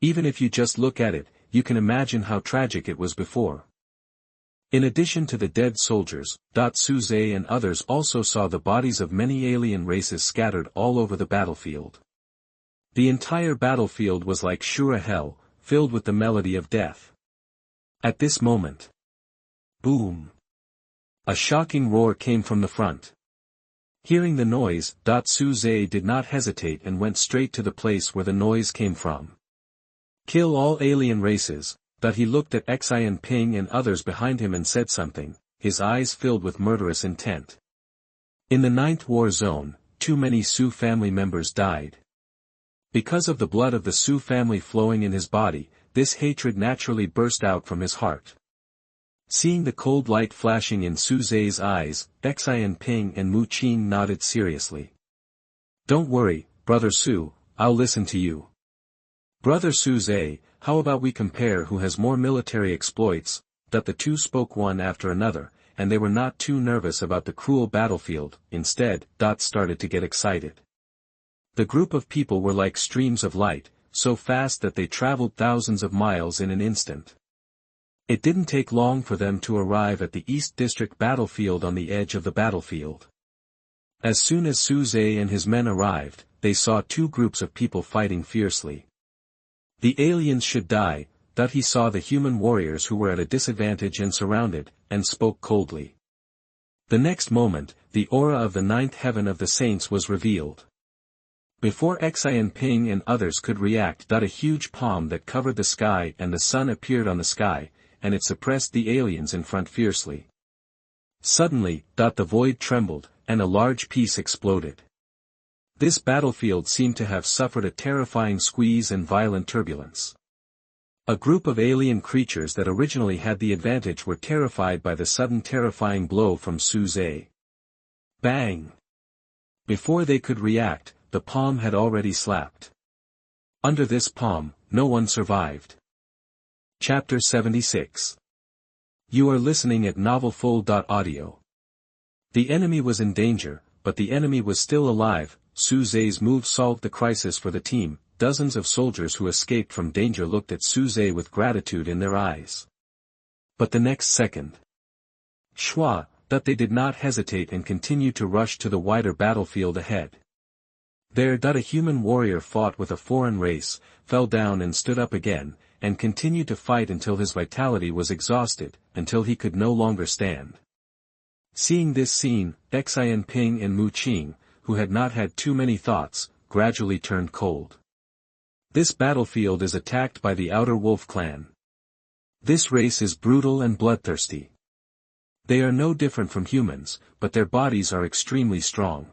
Even if you just look at it, you can imagine how tragic it was before. In addition to the dead soldiers, Suze and others also saw the bodies of many alien races scattered all over the battlefield. The entire battlefield was like Shura hell, filled with the melody of death. At this moment, boom! A shocking roar came from the front. Hearing the noise, Su Zhe did not hesitate and went straight to the place where the noise came from. Kill all alien races. He looked at Xian Ping and others behind him and said something, his eyes filled with murderous intent. In the 9th war zone, too many Su family members died. Because of the blood of the Su family flowing in his body, this hatred naturally burst out from his heart. Seeing the cold light flashing in Su Zhe's eyes, Xian Ping and Mu Qing nodded seriously. Don't worry, Brother Su, I'll listen to you. Brother Su Zhe, how about we compare who has more military exploits? The two spoke one after another, and they were not too nervous about the cruel battlefield, instead, started to get excited. The group of people were like streams of light, so fast that they traveled thousands of miles in an instant. It didn't take long for them to arrive at the East District battlefield on the edge of the battlefield. As soon as Su Zhe and his men arrived, they saw two groups of people fighting fiercely. The aliens should die, he saw the human warriors who were at a disadvantage and surrounded, and spoke coldly. The next moment, the aura of the 9th heaven of the saints was revealed. Before Xian Ping and others could react, a huge palm that covered the sky and the sun appeared on the sky, and it suppressed the aliens in front fiercely. Suddenly, the void trembled, and a large piece exploded. This battlefield seemed to have suffered a terrifying squeeze and violent turbulence. A group of alien creatures that originally had the advantage were terrified by the sudden terrifying blow from Su Zhe. Bang! Before they could react, the palm had already slapped. Under this palm, no one survived. Chapter 76. You are listening at novelfull.audio. The enemy was in danger, but the enemy was still alive. Su Zhe's move solved the crisis for the team. Dozens of soldiers who escaped from danger looked at Su Zhe with gratitude in their eyes. But the next second, Shua, they did not hesitate and continued to rush to the wider battlefield ahead. There, a human warrior fought with a foreign race, fell down and stood up again, and continued to fight until his vitality was exhausted, until he could no longer stand. Seeing this scene, Xian Ping and Mu Qing, who had not had too many thoughts, gradually turned cold. This battlefield is attacked by the Outer Wolf clan. This race is brutal and bloodthirsty. They are no different from humans, but their bodies are extremely strong.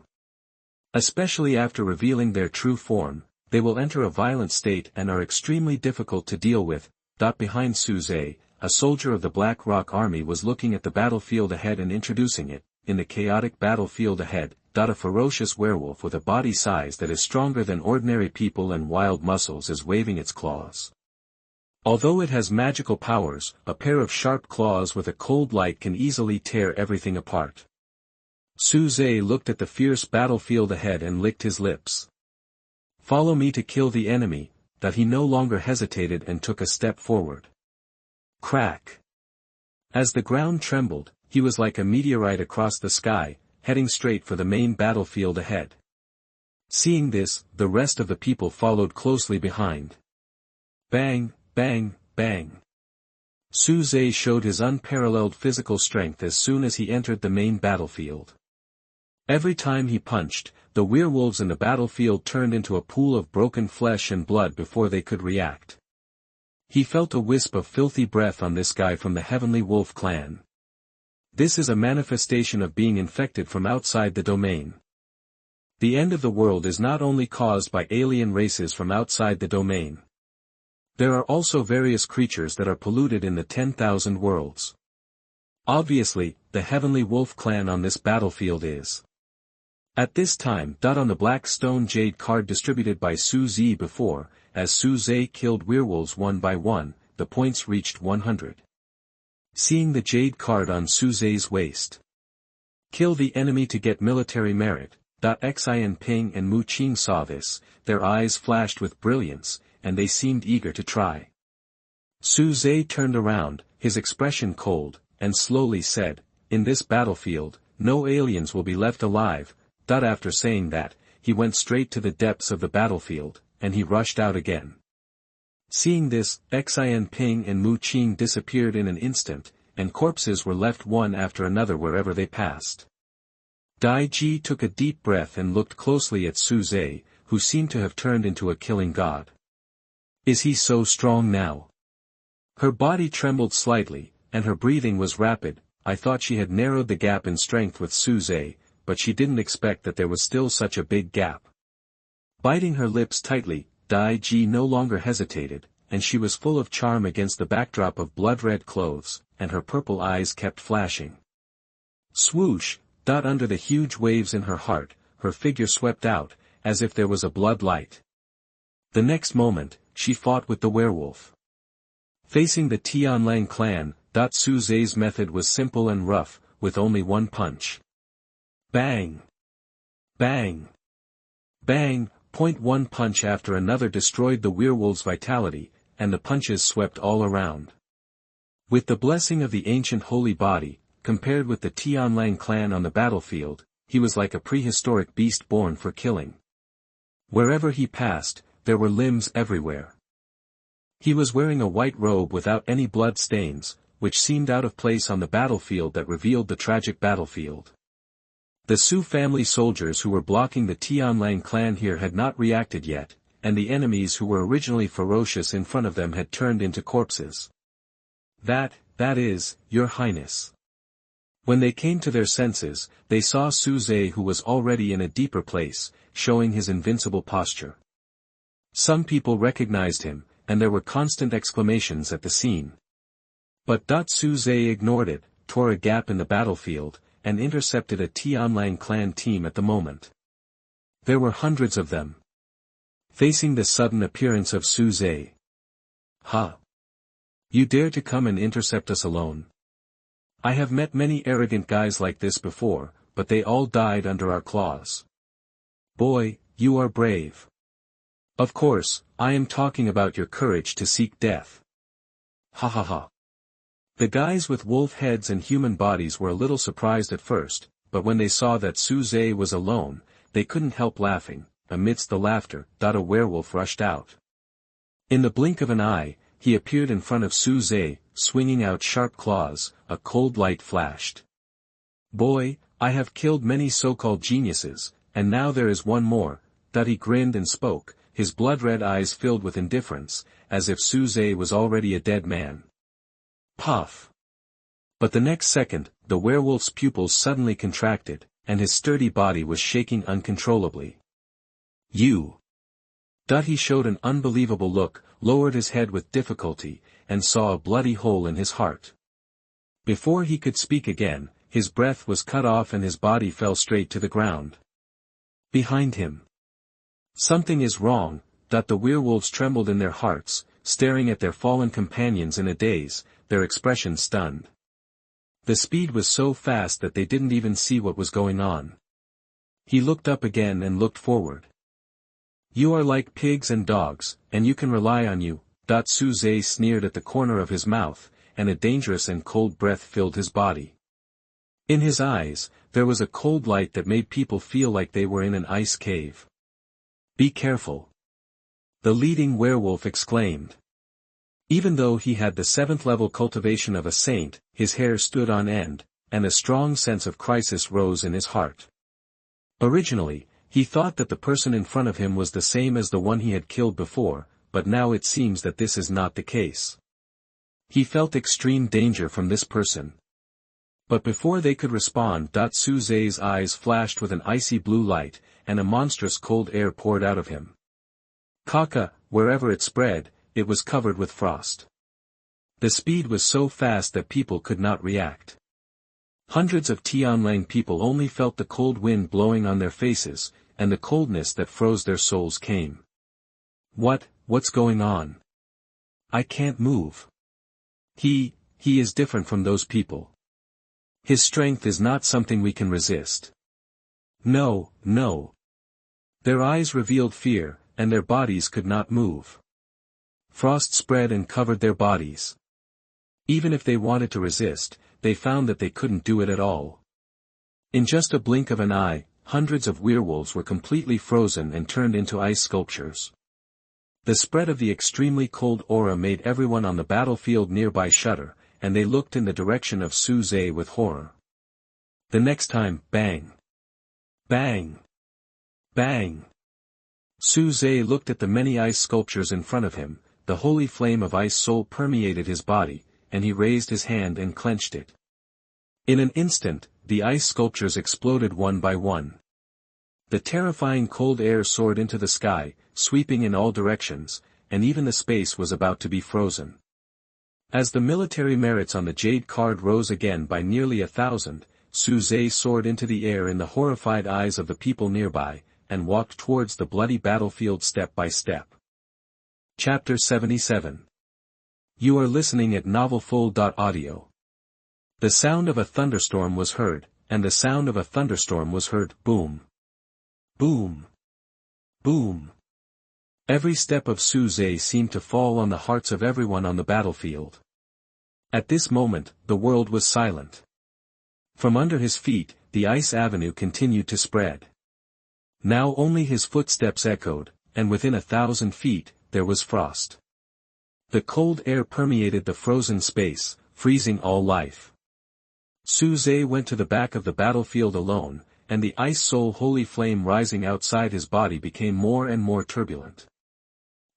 Especially after revealing their true form, they will enter a violent state and are extremely difficult to deal with. Behind Su Zhe, a soldier of the Black Rock Army was looking at the battlefield ahead and introducing it. In the chaotic battlefield ahead, a ferocious werewolf with a body size that is stronger than ordinary people and wild muscles is waving its claws. Although it has magical powers, a pair of sharp claws with a cold light can easily tear everything apart. Su Zhe looked at the fierce battlefield ahead and licked his lips. Follow me to kill the enemy. He no longer hesitated and took a step forward. Crack! As the ground trembled, he was like a meteorite across the sky, heading straight for the main battlefield ahead. Seeing this, the rest of the people followed closely behind. Bang, bang, bang. Su Zhe showed his unparalleled physical strength as soon as he entered the main battlefield. Every time he punched, the werewolves in the battlefield turned into a pool of broken flesh and blood before they could react. He felt a wisp of filthy breath on this guy from the Heavenly Wolf clan. This is a manifestation of being infected from outside the domain. The end of the world is not only caused by alien races from outside the domain. There are also various creatures that are polluted in the 10,000 worlds. Obviously, the Heavenly Wolf clan on this battlefield is. At this time, on the black stone jade card distributed by Su Zhe before, as Su Zhe killed werewolves one by one, the points reached 100. Seeing the jade card on Su Zhe's waist. Kill the enemy to get military merit. Xian Ping and Mu Qing saw this, their eyes flashed with brilliance, and they seemed eager to try. Su Zhe turned around, his expression cold, and slowly said, "In this battlefield, no aliens will be left alive." After saying that, he went straight to the depths of the battlefield, and he rushed out again. Seeing this, Xian Ping and Mu Qing disappeared in an instant, and corpses were left one after another wherever they passed. Dai Ji took a deep breath and looked closely at Su Zhe, who seemed to have turned into a killing god. Is he so strong now? Her body trembled slightly, and her breathing was rapid. I thought she had narrowed the gap in strength with Su Zhe, but she didn't expect that there was still such a big gap. Biting her lips tightly, Dai Ji no longer hesitated, and she was full of charm against the backdrop of blood-red clothes, and her purple eyes kept flashing. Swoosh! Under the huge waves in her heart, her figure swept out, as if there was a blood light. The next moment, she fought with the werewolf. Facing the Tianlang clan, Su Zhe's method was simple and rough, with only one punch. Bang! Bang! Bang! One punch after another destroyed the werewolf's vitality, and the punches swept all around. With the blessing of the ancient holy body, compared with the Tianlang clan on the battlefield, he was like a prehistoric beast born for killing. Wherever he passed, there were limbs everywhere. He was wearing a white robe without any blood stains, which seemed out of place on the battlefield that revealed the tragic battlefield. The Su family soldiers who were blocking the Tianlang clan here had not reacted yet, and the enemies who were originally ferocious in front of them had turned into corpses. That is, Your Highness. When they came to their senses, they saw Su Zhe, who was already in a deeper place, showing his invincible posture. Some people recognized him, and there were constant exclamations at the scene. But Su Zhe ignored it, tore a gap in the battlefield, and intercepted a Tianlang clan team at the moment. There were hundreds of them. Facing the sudden appearance of Su Zhe. Ha! You dare to come and intercept us alone? I have met many arrogant guys like this before, but they all died under our claws. Boy, you are brave. Of course, I am talking about your courage to seek death. Ha ha ha. The guys with wolf heads and human bodies were a little surprised at first, but when they saw that Su Zhe was alone, they couldn't help laughing. Amidst the laughter, a werewolf rushed out. In the blink of an eye, he appeared in front of Su Zhe, swinging out sharp claws. A cold light flashed. Boy, I have killed many so-called geniuses, and now there is one more. He grinned and spoke, his blood-red eyes filled with indifference, as if Su Zhe was already a dead man. Puff! But the next second, the werewolf's pupils suddenly contracted, and his sturdy body was shaking uncontrollably. You! He showed an unbelievable look, lowered his head with difficulty, and saw a bloody hole in his heart. Before he could speak again, his breath was cut off and his body fell straight to the ground. Behind him. Something is wrong. The werewolves trembled in their hearts, staring at their fallen companions in a daze, their expressions stunned. The speed was so fast that they didn't even see what was going on. He looked up again and looked forward. You are like pigs and dogs, and you can rely on you. Su Zhe sneered at the corner of his mouth, and a dangerous and cold breath filled his body. In his eyes, there was a cold light that made people feel like they were in an ice cave. Be careful! The leading werewolf exclaimed. Even though he had the 7th level cultivation of a saint, his hair stood on end, and a strong sense of crisis rose in his heart. Originally, he thought that the person in front of him was the same as the one he had killed before, but now it seems that this is not the case. He felt extreme danger from this person. But before they could respond, Su Zhe's eyes flashed with an icy blue light, and a monstrous cold air poured out of him. Kaka, wherever it spread, it was covered with frost. The speed was so fast that people could not react. Hundreds of Tianlang people only felt the cold wind blowing on their faces, and the coldness that froze their souls came. What's going on? I can't move. He is different from those people. His strength is not something we can resist. No. Their eyes revealed fear, and their bodies could not move. Frost spread and covered their bodies. Even if they wanted to resist, they found that they couldn't do it at all. In just a blink of an eye, hundreds of werewolves were completely frozen and turned into ice sculptures. The spread of the extremely cold aura made everyone on the battlefield nearby shudder, and they looked in the direction of Su Zhe with horror. The next time, bang! Bang! Bang! Su-Zhe looked at the many ice sculptures in front of him, the holy flame of ice soul permeated his body, and he raised his hand and clenched it. In an instant, the ice sculptures exploded one by one. The terrifying cold air soared into the sky, sweeping in all directions, and even the space was about to be frozen. As the military merits on the jade card rose again by nearly 1,000, Su-Zhe soared into the air in the horrified eyes of the people nearby, and walked towards the bloody battlefield step by step. Chapter 77. You are listening at novelfull.audio. The sound of a thunderstorm was heard, and the sound of a thunderstorm was heard, boom. Boom. Boom. Every step of Su-Zhe seemed to fall on the hearts of everyone on the battlefield. At this moment, the world was silent. From under his feet, the ice avenue continued to spread. Now only his footsteps echoed, and within 1,000 feet, there was frost. The cold air permeated the frozen space, freezing all life. Su-Zhe went to the back of the battlefield alone, and the ice soul holy flame rising outside his body became more and more turbulent.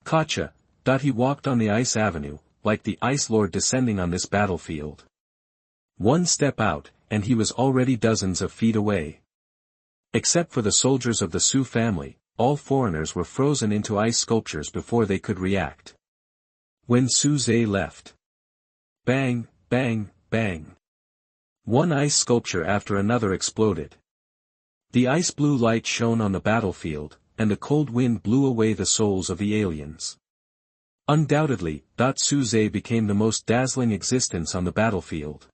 Gotcha! He walked on the ice avenue, like the ice lord descending on this battlefield. One step out, and he was already dozens of feet away. Except for the soldiers of the Su family, all foreigners were frozen into ice sculptures before they could react. When Su-Zhe left. Bang, bang, bang. One ice sculpture after another exploded. The ice blue light shone on the battlefield, and the cold wind blew away the souls of the aliens. Undoubtedly, Su-Zhe became the most dazzling existence on the battlefield.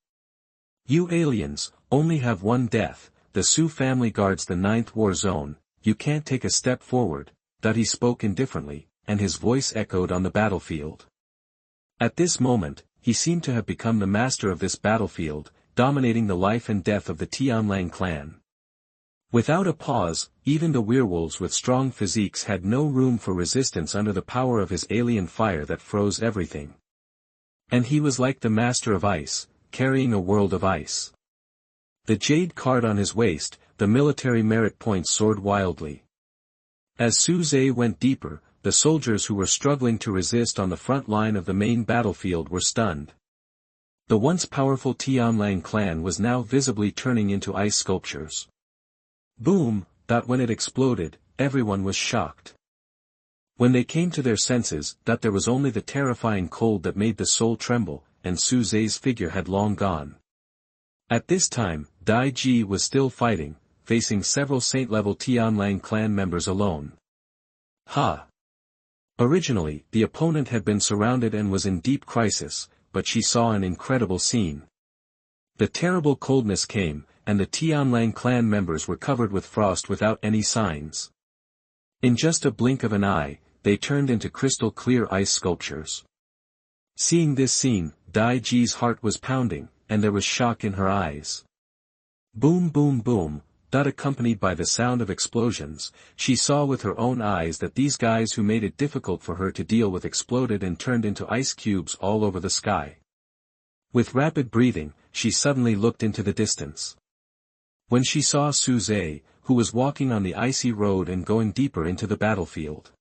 You aliens, only have one death, the Su family guards the 9th war zone, you can't take a step forward, he spoke indifferently, and his voice echoed on the battlefield. At this moment, he seemed to have become the master of this battlefield, dominating the life and death of the Tianlang clan. Without a pause, even the werewolves with strong physiques had no room for resistance under the power of his alien fire that froze everything. And he was like the master of ice, carrying a world of ice. The jade card on his waist, the military merit points soared wildly. As Su-Zhe went deeper, the soldiers who were struggling to resist on the front line of the main battlefield were stunned. The once powerful Tianlang clan was now visibly turning into ice sculptures. Boom! When it exploded, everyone was shocked. When they came to their senses, there was only the terrifying cold that made the soul tremble, and Su-Zhe's figure had long gone. At this time, Dai Ji was still fighting, facing several saint-level Tianlang clan members alone. Originally, the opponent had been surrounded and was in deep crisis, but she saw an incredible scene. The terrible coldness came, and the Tianlang clan members were covered with frost without any signs. In just a blink of an eye, they turned into crystal-clear ice sculptures. Seeing this scene, Dai Ji's heart was pounding, and there was shock in her eyes. Boom boom boom, accompanied by the sound of explosions, she saw with her own eyes that these guys who made it difficult for her to deal with exploded and turned into ice cubes all over the sky. With rapid breathing, she suddenly looked into the distance. When she saw Su-Zhe, who was walking on the icy road and going deeper into the battlefield.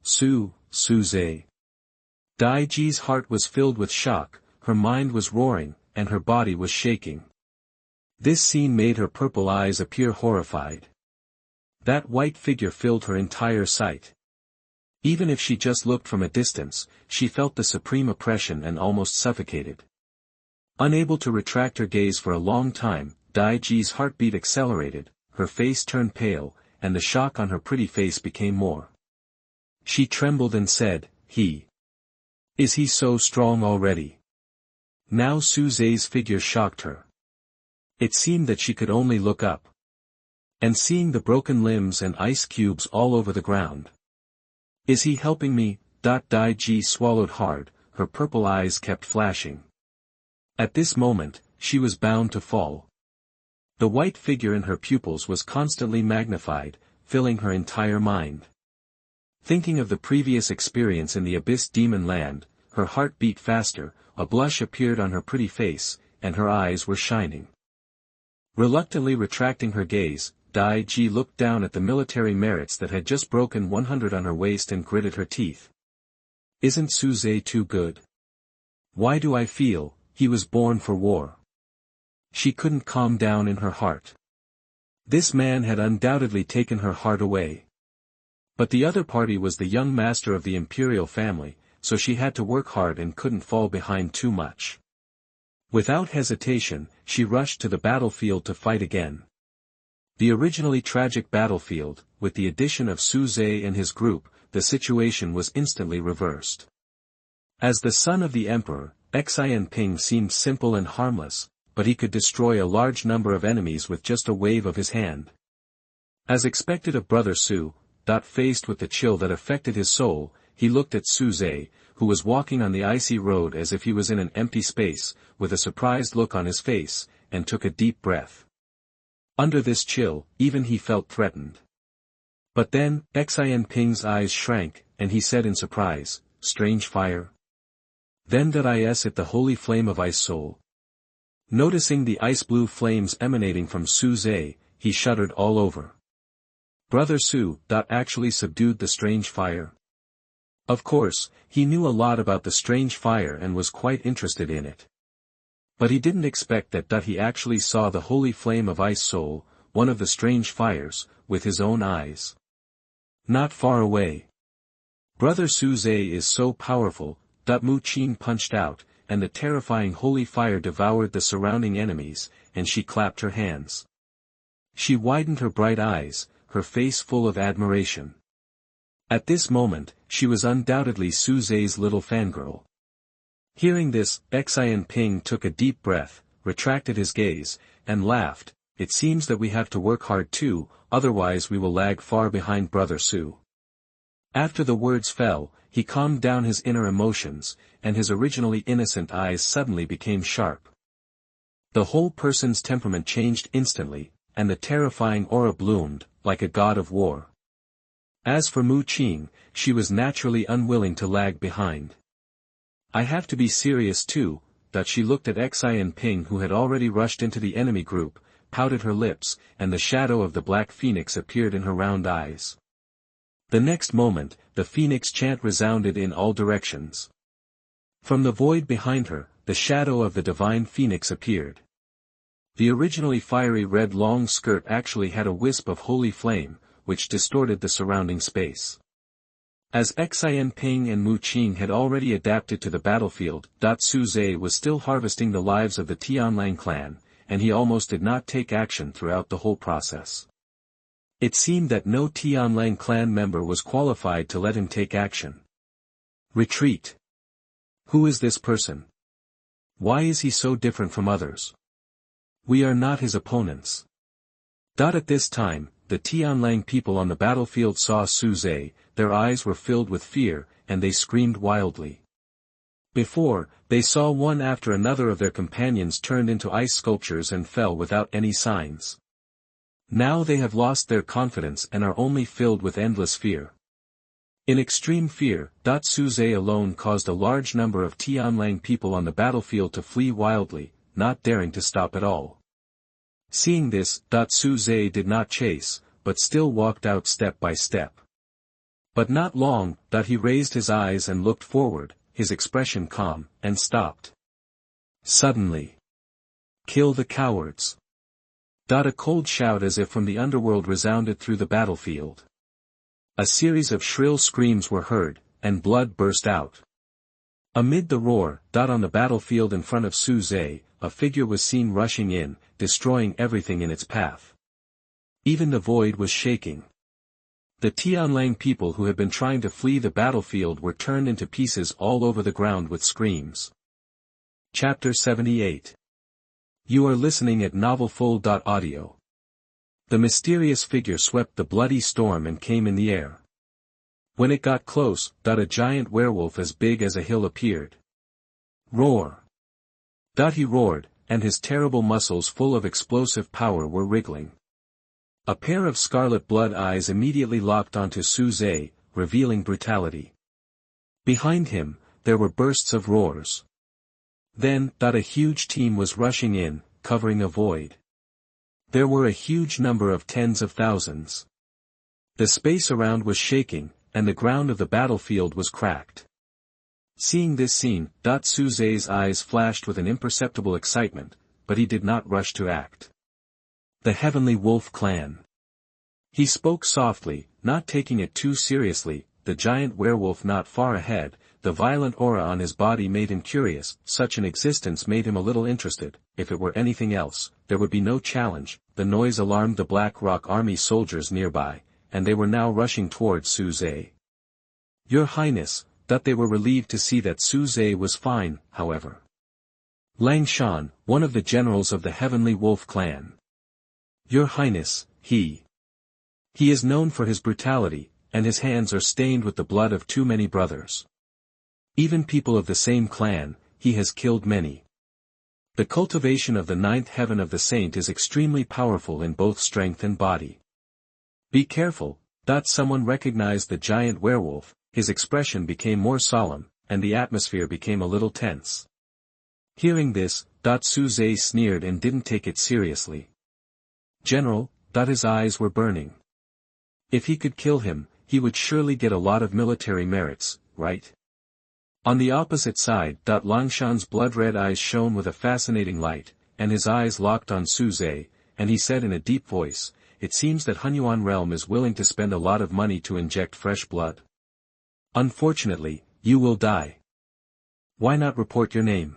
Su-Zhe. Dai Ji's heart was filled with shock, her mind was roaring, and her body was shaking. This scene made her purple eyes appear horrified. That white figure filled her entire sight. Even if she just looked from a distance, she felt the supreme oppression and almost suffocated. Unable to retract her gaze for a long time, Dai Ji's heartbeat accelerated, her face turned pale, and the shock on her pretty face became more. She trembled and said, Is he so strong already? Now Su-Zhe's figure shocked her. It seemed that she could only look up. And seeing the broken limbs and ice cubes all over the ground. Is he helping me? Dai Ji swallowed hard, her purple eyes kept flashing. At this moment, she was bound to fall. The white figure in her pupils was constantly magnified, filling her entire mind. Thinking of the previous experience in the Abyss Demon Land, her heart beat faster, a blush appeared on her pretty face, and her eyes were shining. Reluctantly retracting her gaze, Dai Ji looked down at the military merits that had just broken 100 on her waist and gritted her teeth. Isn't Suze too good? Why do I feel, he was born for war? She couldn't calm down in her heart. This man had undoubtedly taken her heart away. But the other party was the young master of the imperial family, so she had to work hard and couldn't fall behind too much. Without hesitation, she rushed to the battlefield to fight again. The originally tragic battlefield, with the addition of Suze and his group, the situation was instantly reversed. As the son of the emperor, Xianping seemed simple and harmless, but he could destroy a large number of enemies with just a wave of his hand. As expected of Brother Su, faced with the chill that affected his soul, he looked at Suze, who was walking on the icy road as if he was in an empty space, with a surprised look on his face, and took a deep breath. Under this chill, even he felt threatened. But then, Xianping's eyes shrank, and he said in surprise, "Strange fire? Then that is it the holy flame of ice soul?" Noticing the ice-blue flames emanating from Suze, he shuddered all over. Brother Su, actually subdued the strange fire. Of course, he knew a lot about the strange fire and was quite interested in it. But he didn't expect that he actually saw the holy flame of ice soul, one of the strange fires, with his own eyes. Not far away. Brother Suze is so powerful, Mu Qin punched out, and the terrifying holy fire devoured the surrounding enemies, and she clapped her hands. She widened her bright eyes, her face full of admiration. At this moment, she was undoubtedly Suze's little fangirl. Hearing this, Xianping took a deep breath, retracted his gaze, and laughed. It seems that we have to work hard too, otherwise we will lag far behind Brother Su. After the words fell, he calmed down his inner emotions, and his originally innocent eyes suddenly became sharp. The whole person's temperament changed instantly, and the terrifying aura bloomed, like a god of war. As for Mu Qing, she was naturally unwilling to lag behind. I have to be serious too, she looked at Xianping who had already rushed into the enemy group, pouted her lips, and the shadow of the black phoenix appeared in her round eyes. The next moment, the phoenix chant resounded in all directions. From the void behind her, the shadow of the divine phoenix appeared. The originally fiery red long skirt actually had a wisp of holy flame, which distorted the surrounding space. As Xianping and Mu Qing had already adapted to the battlefield, Suze was still harvesting the lives of the Tianlang clan, and he almost did not take action throughout the whole process. It seemed that no Tianlang clan member was qualified to let him take action. Retreat. Who is this person? Why is he so different from others? We are not his opponents. At this time, the Tianlang people on the battlefield saw Suze, their eyes were filled with fear, and they screamed wildly. Before, they saw one after another of their companions turned into ice sculptures and fell without any signs. Now they have lost their confidence and are only filled with endless fear. In extreme fear, Suze alone caused a large number of Tianlang people on the battlefield to flee wildly, not daring to stop at all. Seeing this, Suze did not chase, but still walked out step by step. But not long, he raised his eyes and looked forward, his expression calm, and stopped. Suddenly. Kill the cowards. A cold shout as if from the underworld resounded through the battlefield. A series of shrill screams were heard, and blood burst out. Amid the roar, on the battlefield in front of Suze, a figure was seen rushing in, destroying everything in its path. Even the void was shaking. The Tianlang people who had been trying to flee the battlefield were turned into pieces all over the ground with screams. Chapter 78. You are listening at novelfull.audio. The mysterious figure swept the bloody storm and came in the air. When it got close, a giant werewolf as big as a hill appeared. Roar! He roared, and his terrible muscles full of explosive power were wriggling. A pair of scarlet blood eyes immediately locked onto Suze, revealing brutality. Behind him, there were bursts of roars. Then, a huge team was rushing in, covering a void. There were a huge number of tens of thousands. The space around was shaking, and the ground of the battlefield was cracked. Seeing this scene, Suze's eyes flashed with an imperceptible excitement, but he did not rush to act. The Heavenly Wolf Clan. He spoke softly, not taking it too seriously. The giant werewolf not far ahead, the violent aura on his body made him curious. Such an existence made him a little interested. If it were anything else, there would be no challenge. The noise alarmed the Black Rock Army soldiers nearby, and they were now rushing towards Suze. Your Highness, that they were relieved to see that Suze was fine, however. Lang Shan, one of the generals of the Heavenly Wolf Clan. Your Highness, he is known for his brutality, and his hands are stained with the blood of too many brothers. Even people of the same clan, he has killed many. The cultivation of the ninth heaven of the saint is extremely powerful in both strength and body. Be careful. Someone recognized the giant werewolf. His expression became more solemn, and the atmosphere became a little tense. Hearing this, Suze sneered and didn't take it seriously. General, his eyes were burning. If he could kill him, he would surely get a lot of military merits, right? On the opposite side, Langshan's blood-red eyes shone with a fascinating light, and his eyes locked on Suze, and he said in a deep voice, "It seems that Hunyuan realm is willing to spend a lot of money to inject fresh blood. Unfortunately, you will die. Why not report your name?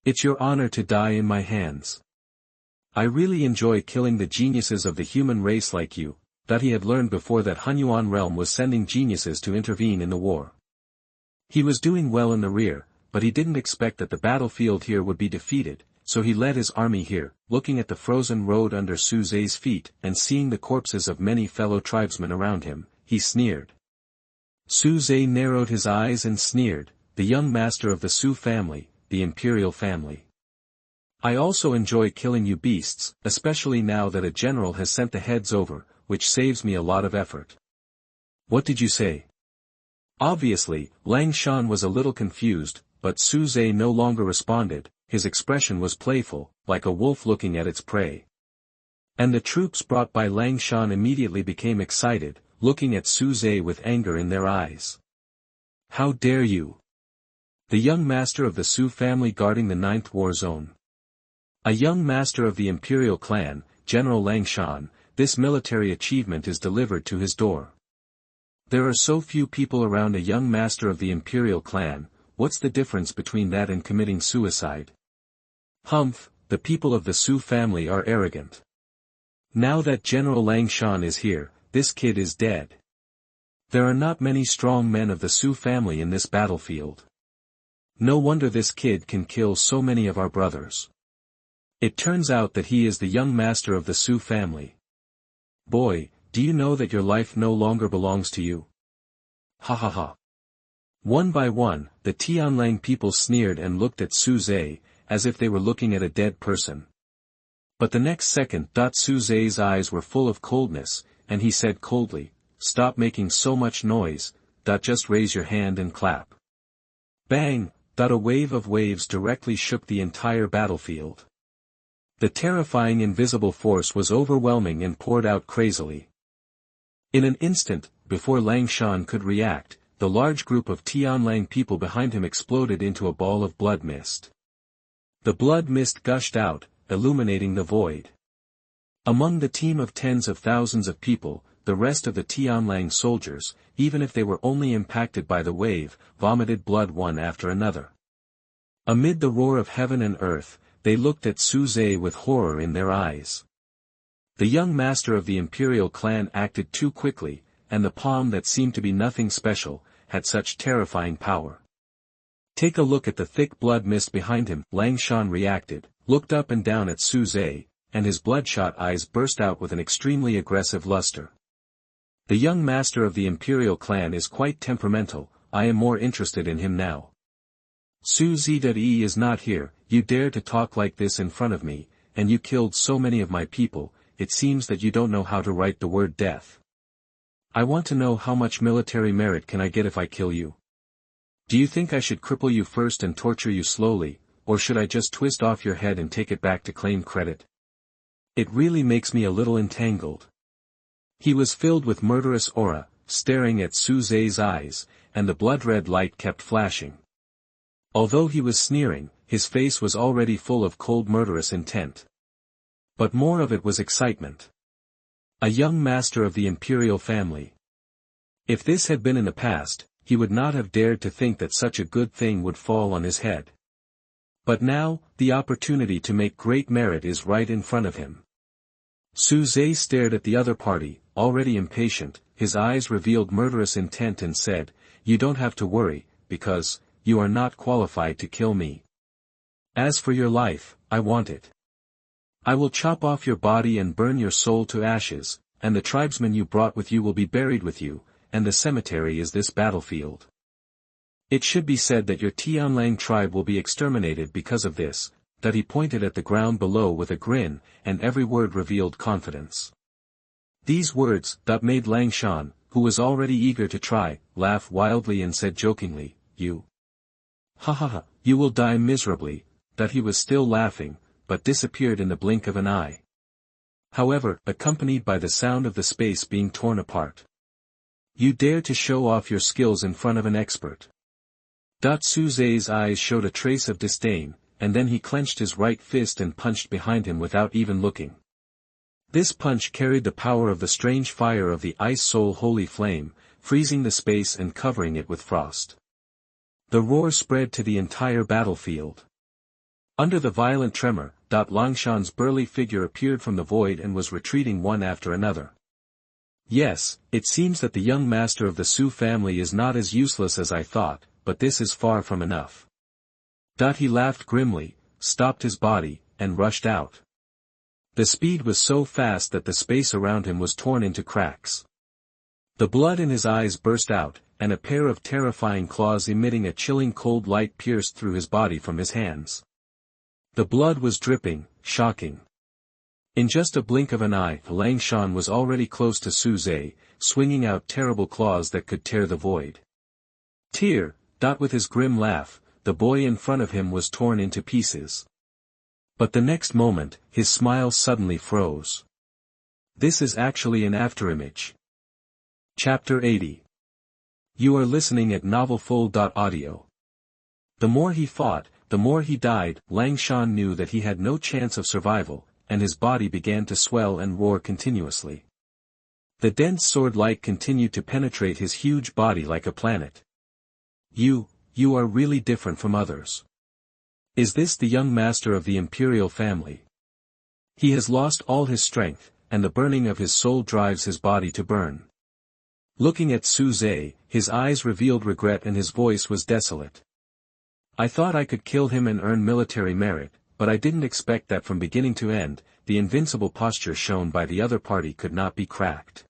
It's your honor to die in my hands. I really enjoy killing the geniuses of the human race like you." He had learned before that Hunyuan realm was sending geniuses to intervene in the war. He was doing well in the rear, but he didn't expect that the battlefield here would be defeated, so he led his army here. Looking at the frozen road under Suze's feet and seeing the corpses of many fellow tribesmen around him, he sneered. Suze narrowed his eyes and sneered, "The young master of the Su family, the imperial family. I also enjoy killing you beasts, especially now that a general has sent the heads over, which saves me a lot of effort." What did you say? Obviously, Lang Shan was a little confused, but Suze no longer responded. His expression was playful, like a wolf looking at its prey. And the troops brought by Lang Shan immediately became excited, looking at Suze with anger in their eyes. How dare you? The young master of the Su family guarding the 9th war zone. A young master of the imperial clan, General Lang Shan. This military achievement is delivered to his door. There are so few people around a young master of the imperial clan. What's the difference between that and committing suicide? Humph, the people of the Su family are arrogant. Now that General Lang Shan is here, this kid is dead. There are not many strong men of the Su family in this battlefield. No wonder this kid can kill so many of our brothers. It turns out that he is the young master of the Su family. Boy, do you know that your life no longer belongs to you? Ha ha ha. One by one, the Tianlang people sneered and looked at Suze, as if they were looking at a dead person. But the next second, Suze's eyes were full of coldness, and he said coldly, "Stop making so much noise, just raise your hand and clap." Bang! A wave of waves directly shook the entire battlefield. The terrifying invisible force was overwhelming and poured out crazily. In an instant, before Lang Shan could react, the large group of Tianlang people behind him exploded into a ball of blood mist. The blood mist gushed out, illuminating the void. Among the team of tens of thousands of people, the rest of the Tianlang soldiers, even if they were only impacted by the wave, vomited blood one after another. Amid the roar of heaven and earth, they looked at Suze with horror in their eyes. The young master of the imperial clan acted too quickly, and the palm that seemed to be nothing special, had such terrifying power. Take a look at the thick blood mist behind him. Lang Shan reacted, looked up and down at Suze, and his bloodshot eyes burst out with an extremely aggressive luster. The young master of the imperial clan is quite temperamental. I am more interested in him now. Suze is not here. You dare to talk like this in front of me, and you killed so many of my people. It seems that you don't know how to write the word death. I want to know how much military merit can I get if I kill you? Do you think I should cripple you first and torture you slowly, or should I just twist off your head and take it back to claim credit? It really makes me a little entangled. He was filled with murderous aura, staring at Su Zhe's eyes, and the blood-red light kept flashing. Although he was sneering, his face was already full of cold murderous intent. But more of it was excitement. A young master of the imperial family. If this had been in the past, he would not have dared to think that such a good thing would fall on his head. But now, the opportunity to make great merit is right in front of him. Su Zhe stared at the other party, already impatient, his eyes revealed murderous intent and said, "You don't have to worry, because, you are not qualified to kill me. As for your life, I want it. I will chop off your body and burn your soul to ashes, and the tribesmen you brought with you will be buried with you, and the cemetery is this battlefield. It should be said that your Tianlang tribe will be exterminated because of this," that he pointed at the ground below with a grin, and every word revealed confidence. These words, made Lang Shan, who was already eager to try, laugh wildly and said jokingly, "You. Ha ha ha, you will die miserably," that he was still laughing, but disappeared in the blink of an eye. However, accompanied by the sound of the space being torn apart. "You dare to show off your skills in front of an expert." Su Zhe's eyes showed a trace of disdain, and then he clenched his right fist and punched behind him without even looking. This punch carried the power of the strange fire of the Ice Soul Holy Flame, freezing the space and covering it with frost. The roar spread to the entire battlefield. Under the violent tremor, Lang Shan's burly figure appeared from the void and was retreating one after another. Yes, it seems that the young master of the Su family is not as useless as I thought, but this is far from enough. He laughed grimly, stopped his body, and rushed out. The speed was so fast that the space around him was torn into cracks. The blood in his eyes burst out, and a pair of terrifying claws emitting a chilling cold light pierced through his body from his hands. The blood was dripping, shocking. In just a blink of an eye, Lang Shan was already close to Su Zhe, swinging out terrible claws that could tear the void. Tear, with his grim laugh, the boy in front of him was torn into pieces. But the next moment, his smile suddenly froze. This is actually an afterimage. Chapter 80. You are listening at novelfull.audio. The more he fought, the more he died. Lang Shan knew that he had no chance of survival, and his body began to swell and roar continuously. The dense sword light continued to penetrate his huge body like a planet. You are really different from others. Is this the young master of the imperial family? He has lost all his strength, and the burning of his soul drives his body to burn. Looking at Su Zhe, his eyes revealed regret and his voice was desolate. I thought I could kill him and earn military merit, but I didn't expect that from beginning to end, the invincible posture shown by the other party could not be cracked.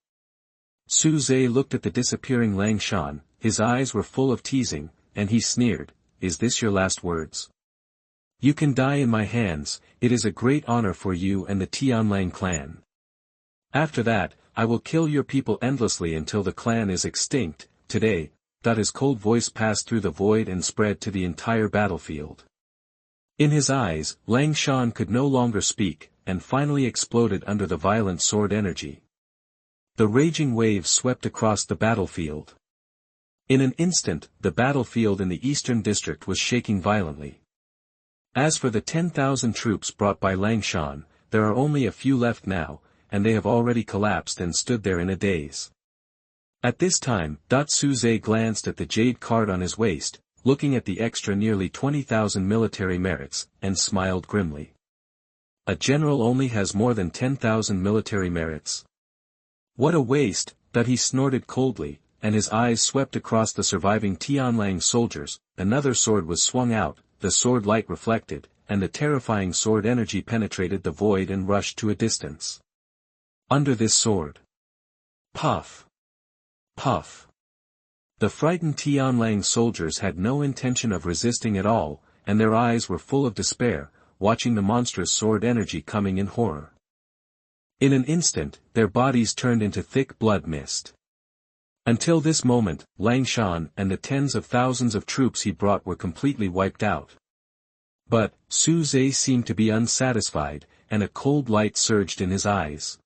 Su Zhe looked at the disappearing Lang Shan, his eyes were full of teasing, and he sneered, "Is this your last words? You can die in my hands, it is a great honor for you and the Tianlang clan. After that, I will kill your people endlessly until the clan is extinct." Today, his cold voice passed through the void and spread to the entire battlefield. In his eyes, Lang Shan could no longer speak, and finally exploded under the violent sword energy. The raging waves swept across the battlefield. In an instant, the battlefield in the eastern district was shaking violently. As for the 10,000 troops brought by Lang Shan, there are only a few left now, and they have already collapsed and stood there in a daze. At this time, Su Zhe glanced at the jade card on his waist, looking at the extra nearly 20,000 military merits, and smiled grimly. A general only has more than 10,000 military merits. What a waste, he snorted coldly, and his eyes swept across the surviving Tianlang soldiers. Another sword was swung out, the sword light reflected, and the terrifying sword energy penetrated the void and rushed to a distance. Under this sword. Puff. Puff. The frightened Tianlang soldiers had no intention of resisting at all, and their eyes were full of despair, watching the monstrous sword energy coming in horror. In an instant, their bodies turned into thick blood mist. Until this moment, Lang Shan and the tens of thousands of troops he brought were completely wiped out. But, Su Zhe seemed to be unsatisfied, and a cold light surged in his eyes.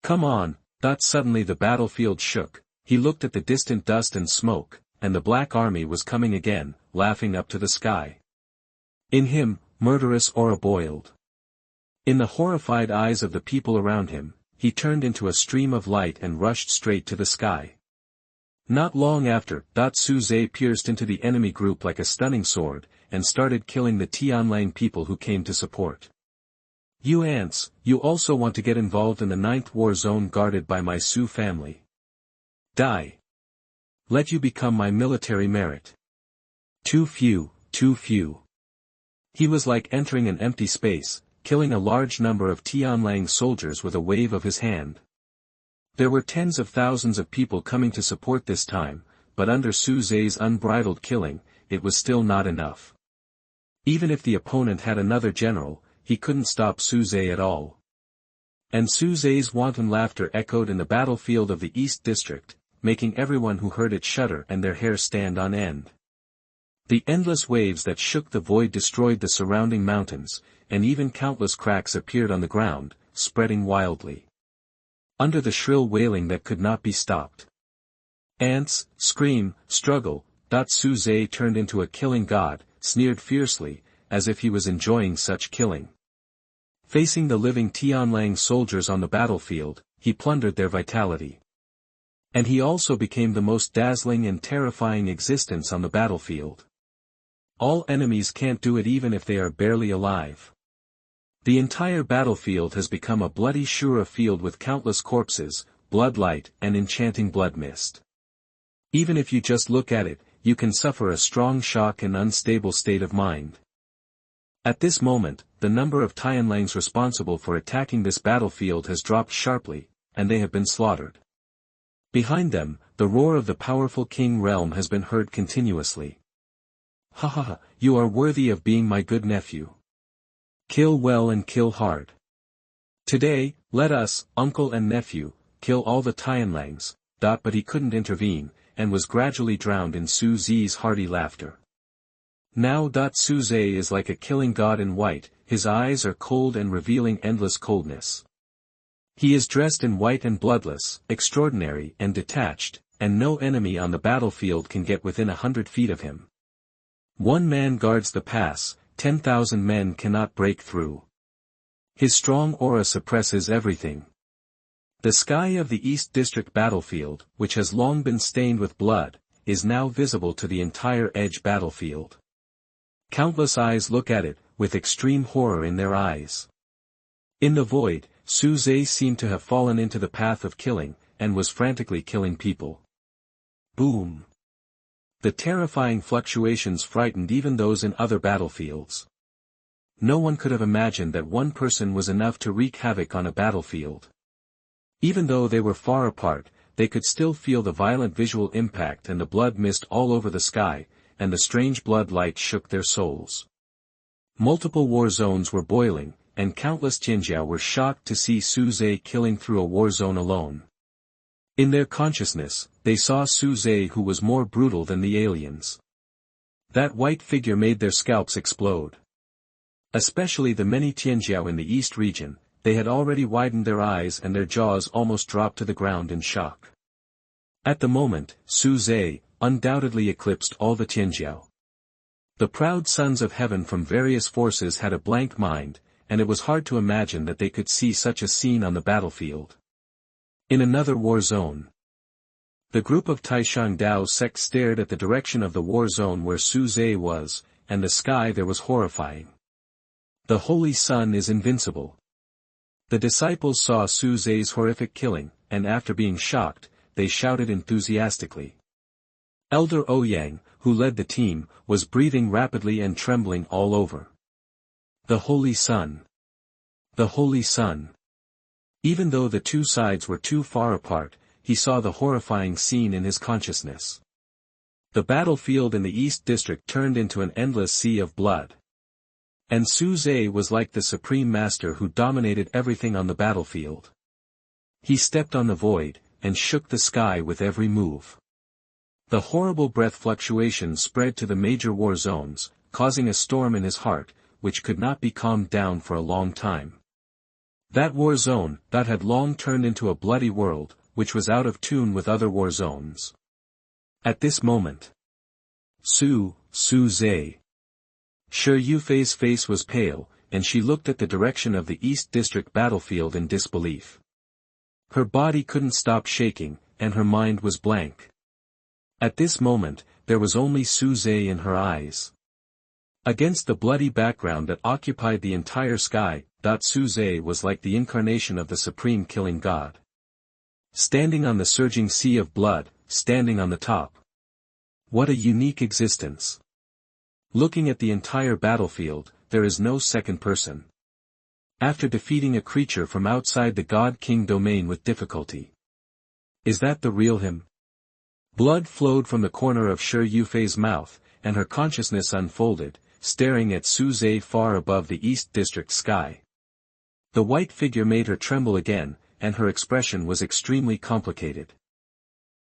"Come on!" Suddenly the battlefield shook. He looked at the distant dust and smoke, and the Black Army was coming again, laughing up to the sky. In him, murderous aura boiled. In the horrified eyes of the people around him, he turned into a stream of light and rushed straight to the sky. Not long after, Suze pierced into the enemy group like a stunning sword, and started killing the Tianlang people who came to support. "You ants, you also want to get involved in the 9th war zone guarded by my Su family. Die. Let you become my military merit. Too few, too few." He was like entering an empty space, killing a large number of Tianlang soldiers with a wave of his hand. There were tens of thousands of people coming to support this time, but under Suze's unbridled killing, it was still not enough. Even if the opponent had another general, he couldn't stop Suze at all. And Suze's wanton laughter echoed in the battlefield of the East District, making everyone who heard it shudder and their hair stand on end. The endless waves that shook the void destroyed the surrounding mountains, and even countless cracks appeared on the ground, spreading wildly. Under the shrill wailing that could not be stopped. Ants, scream, struggle. Suze turned into a killing god, sneered fiercely, as if he was enjoying such killing. Facing the living Tianlang soldiers on the battlefield, he plundered their vitality. And he also became the most dazzling and terrifying existence on the battlefield. All enemies can't do it even if they are barely alive. The entire battlefield has become a bloody Shura field with countless corpses, bloodlight, and enchanting blood mist. Even if you just look at it, you can suffer a strong shock and unstable state of mind. At this moment, the number of Tianlangs responsible for attacking this battlefield has dropped sharply, and they have been slaughtered. Behind them, the roar of the powerful King realm has been heard continuously. "Ha ha ha, you are worthy of being my good nephew. Kill well and kill hard. Today, let us, uncle and nephew, kill all the Tianlangs." But he couldn't intervene, and was gradually drowned in Suze's hearty laughter. Now Suze is like a killing god in white, his eyes are cold and revealing endless coldness. He is dressed in white and bloodless, extraordinary and detached, and no enemy on the battlefield can get within 100 feet of him. One man guards the pass, 10,000 men cannot break through. His strong aura suppresses everything. The sky of the East District battlefield, which has long been stained with blood, is now visible to the entire edge battlefield. Countless eyes look at it, with extreme horror in their eyes. In the void, Suze seemed to have fallen into the path of killing, and was frantically killing people. Boom! The terrifying fluctuations frightened even those in other battlefields. No one could have imagined that one person was enough to wreak havoc on a battlefield. Even though they were far apart, they could still feel the violent visual impact and the blood mist all over the sky, and the strange blood light shook their souls. Multiple war zones were boiling, and countless Tianjiao were shocked to see Suze killing through a war zone alone. In their consciousness, they saw Suze who was more brutal than the aliens. That white figure made their scalps explode. Especially the many Tianjiao in the East region, they had already widened their eyes and their jaws almost dropped to the ground in shock. At the moment, Suze undoubtedly eclipsed all the Tianjiao. The proud sons of heaven from various forces had a blank mind, and it was hard to imagine that they could see such a scene on the battlefield. In another war zone. The group of Taishan Dao sects stared at the direction of the war zone where Suze was, and the sky there was horrifying. The Holy Sun is invincible. The disciples saw Suze's horrific killing, and after being shocked, they shouted enthusiastically. Elder Ouyang, who led the team, was breathing rapidly and trembling all over. The Holy Sun. The Holy Sun. Even though the two sides were too far apart, he saw the horrifying scene in his consciousness. The battlefield in the East District turned into an endless sea of blood. And Suze was like the supreme master who dominated everything on the battlefield. He stepped on the void, and shook the sky with every move. The horrible breath fluctuations spread to the major war zones, causing a storm in his heart, which could not be calmed down for a long time. That war zone, that had long turned into a bloody world, which was out of tune with other war zones. At this moment, Su Zhe. Shi Yufei's face was pale, and she looked at the direction of the East District battlefield in disbelief. Her body couldn't stop shaking, and her mind was blank. At this moment, there was only Su Zhe in her eyes. Against the bloody background that occupied the entire sky, Su Zhe was like the incarnation of the supreme killing god. Standing on the surging sea of blood, standing on the top. What a unique existence. Looking at the entire battlefield, there is no second person. After defeating a creature from outside the God-King domain with difficulty. Is that the real him? Blood flowed from the corner of Shi Yufei's mouth, and her consciousness unfolded, staring at Su Zhe far above the East District sky. The white figure made her tremble again, and her expression was extremely complicated.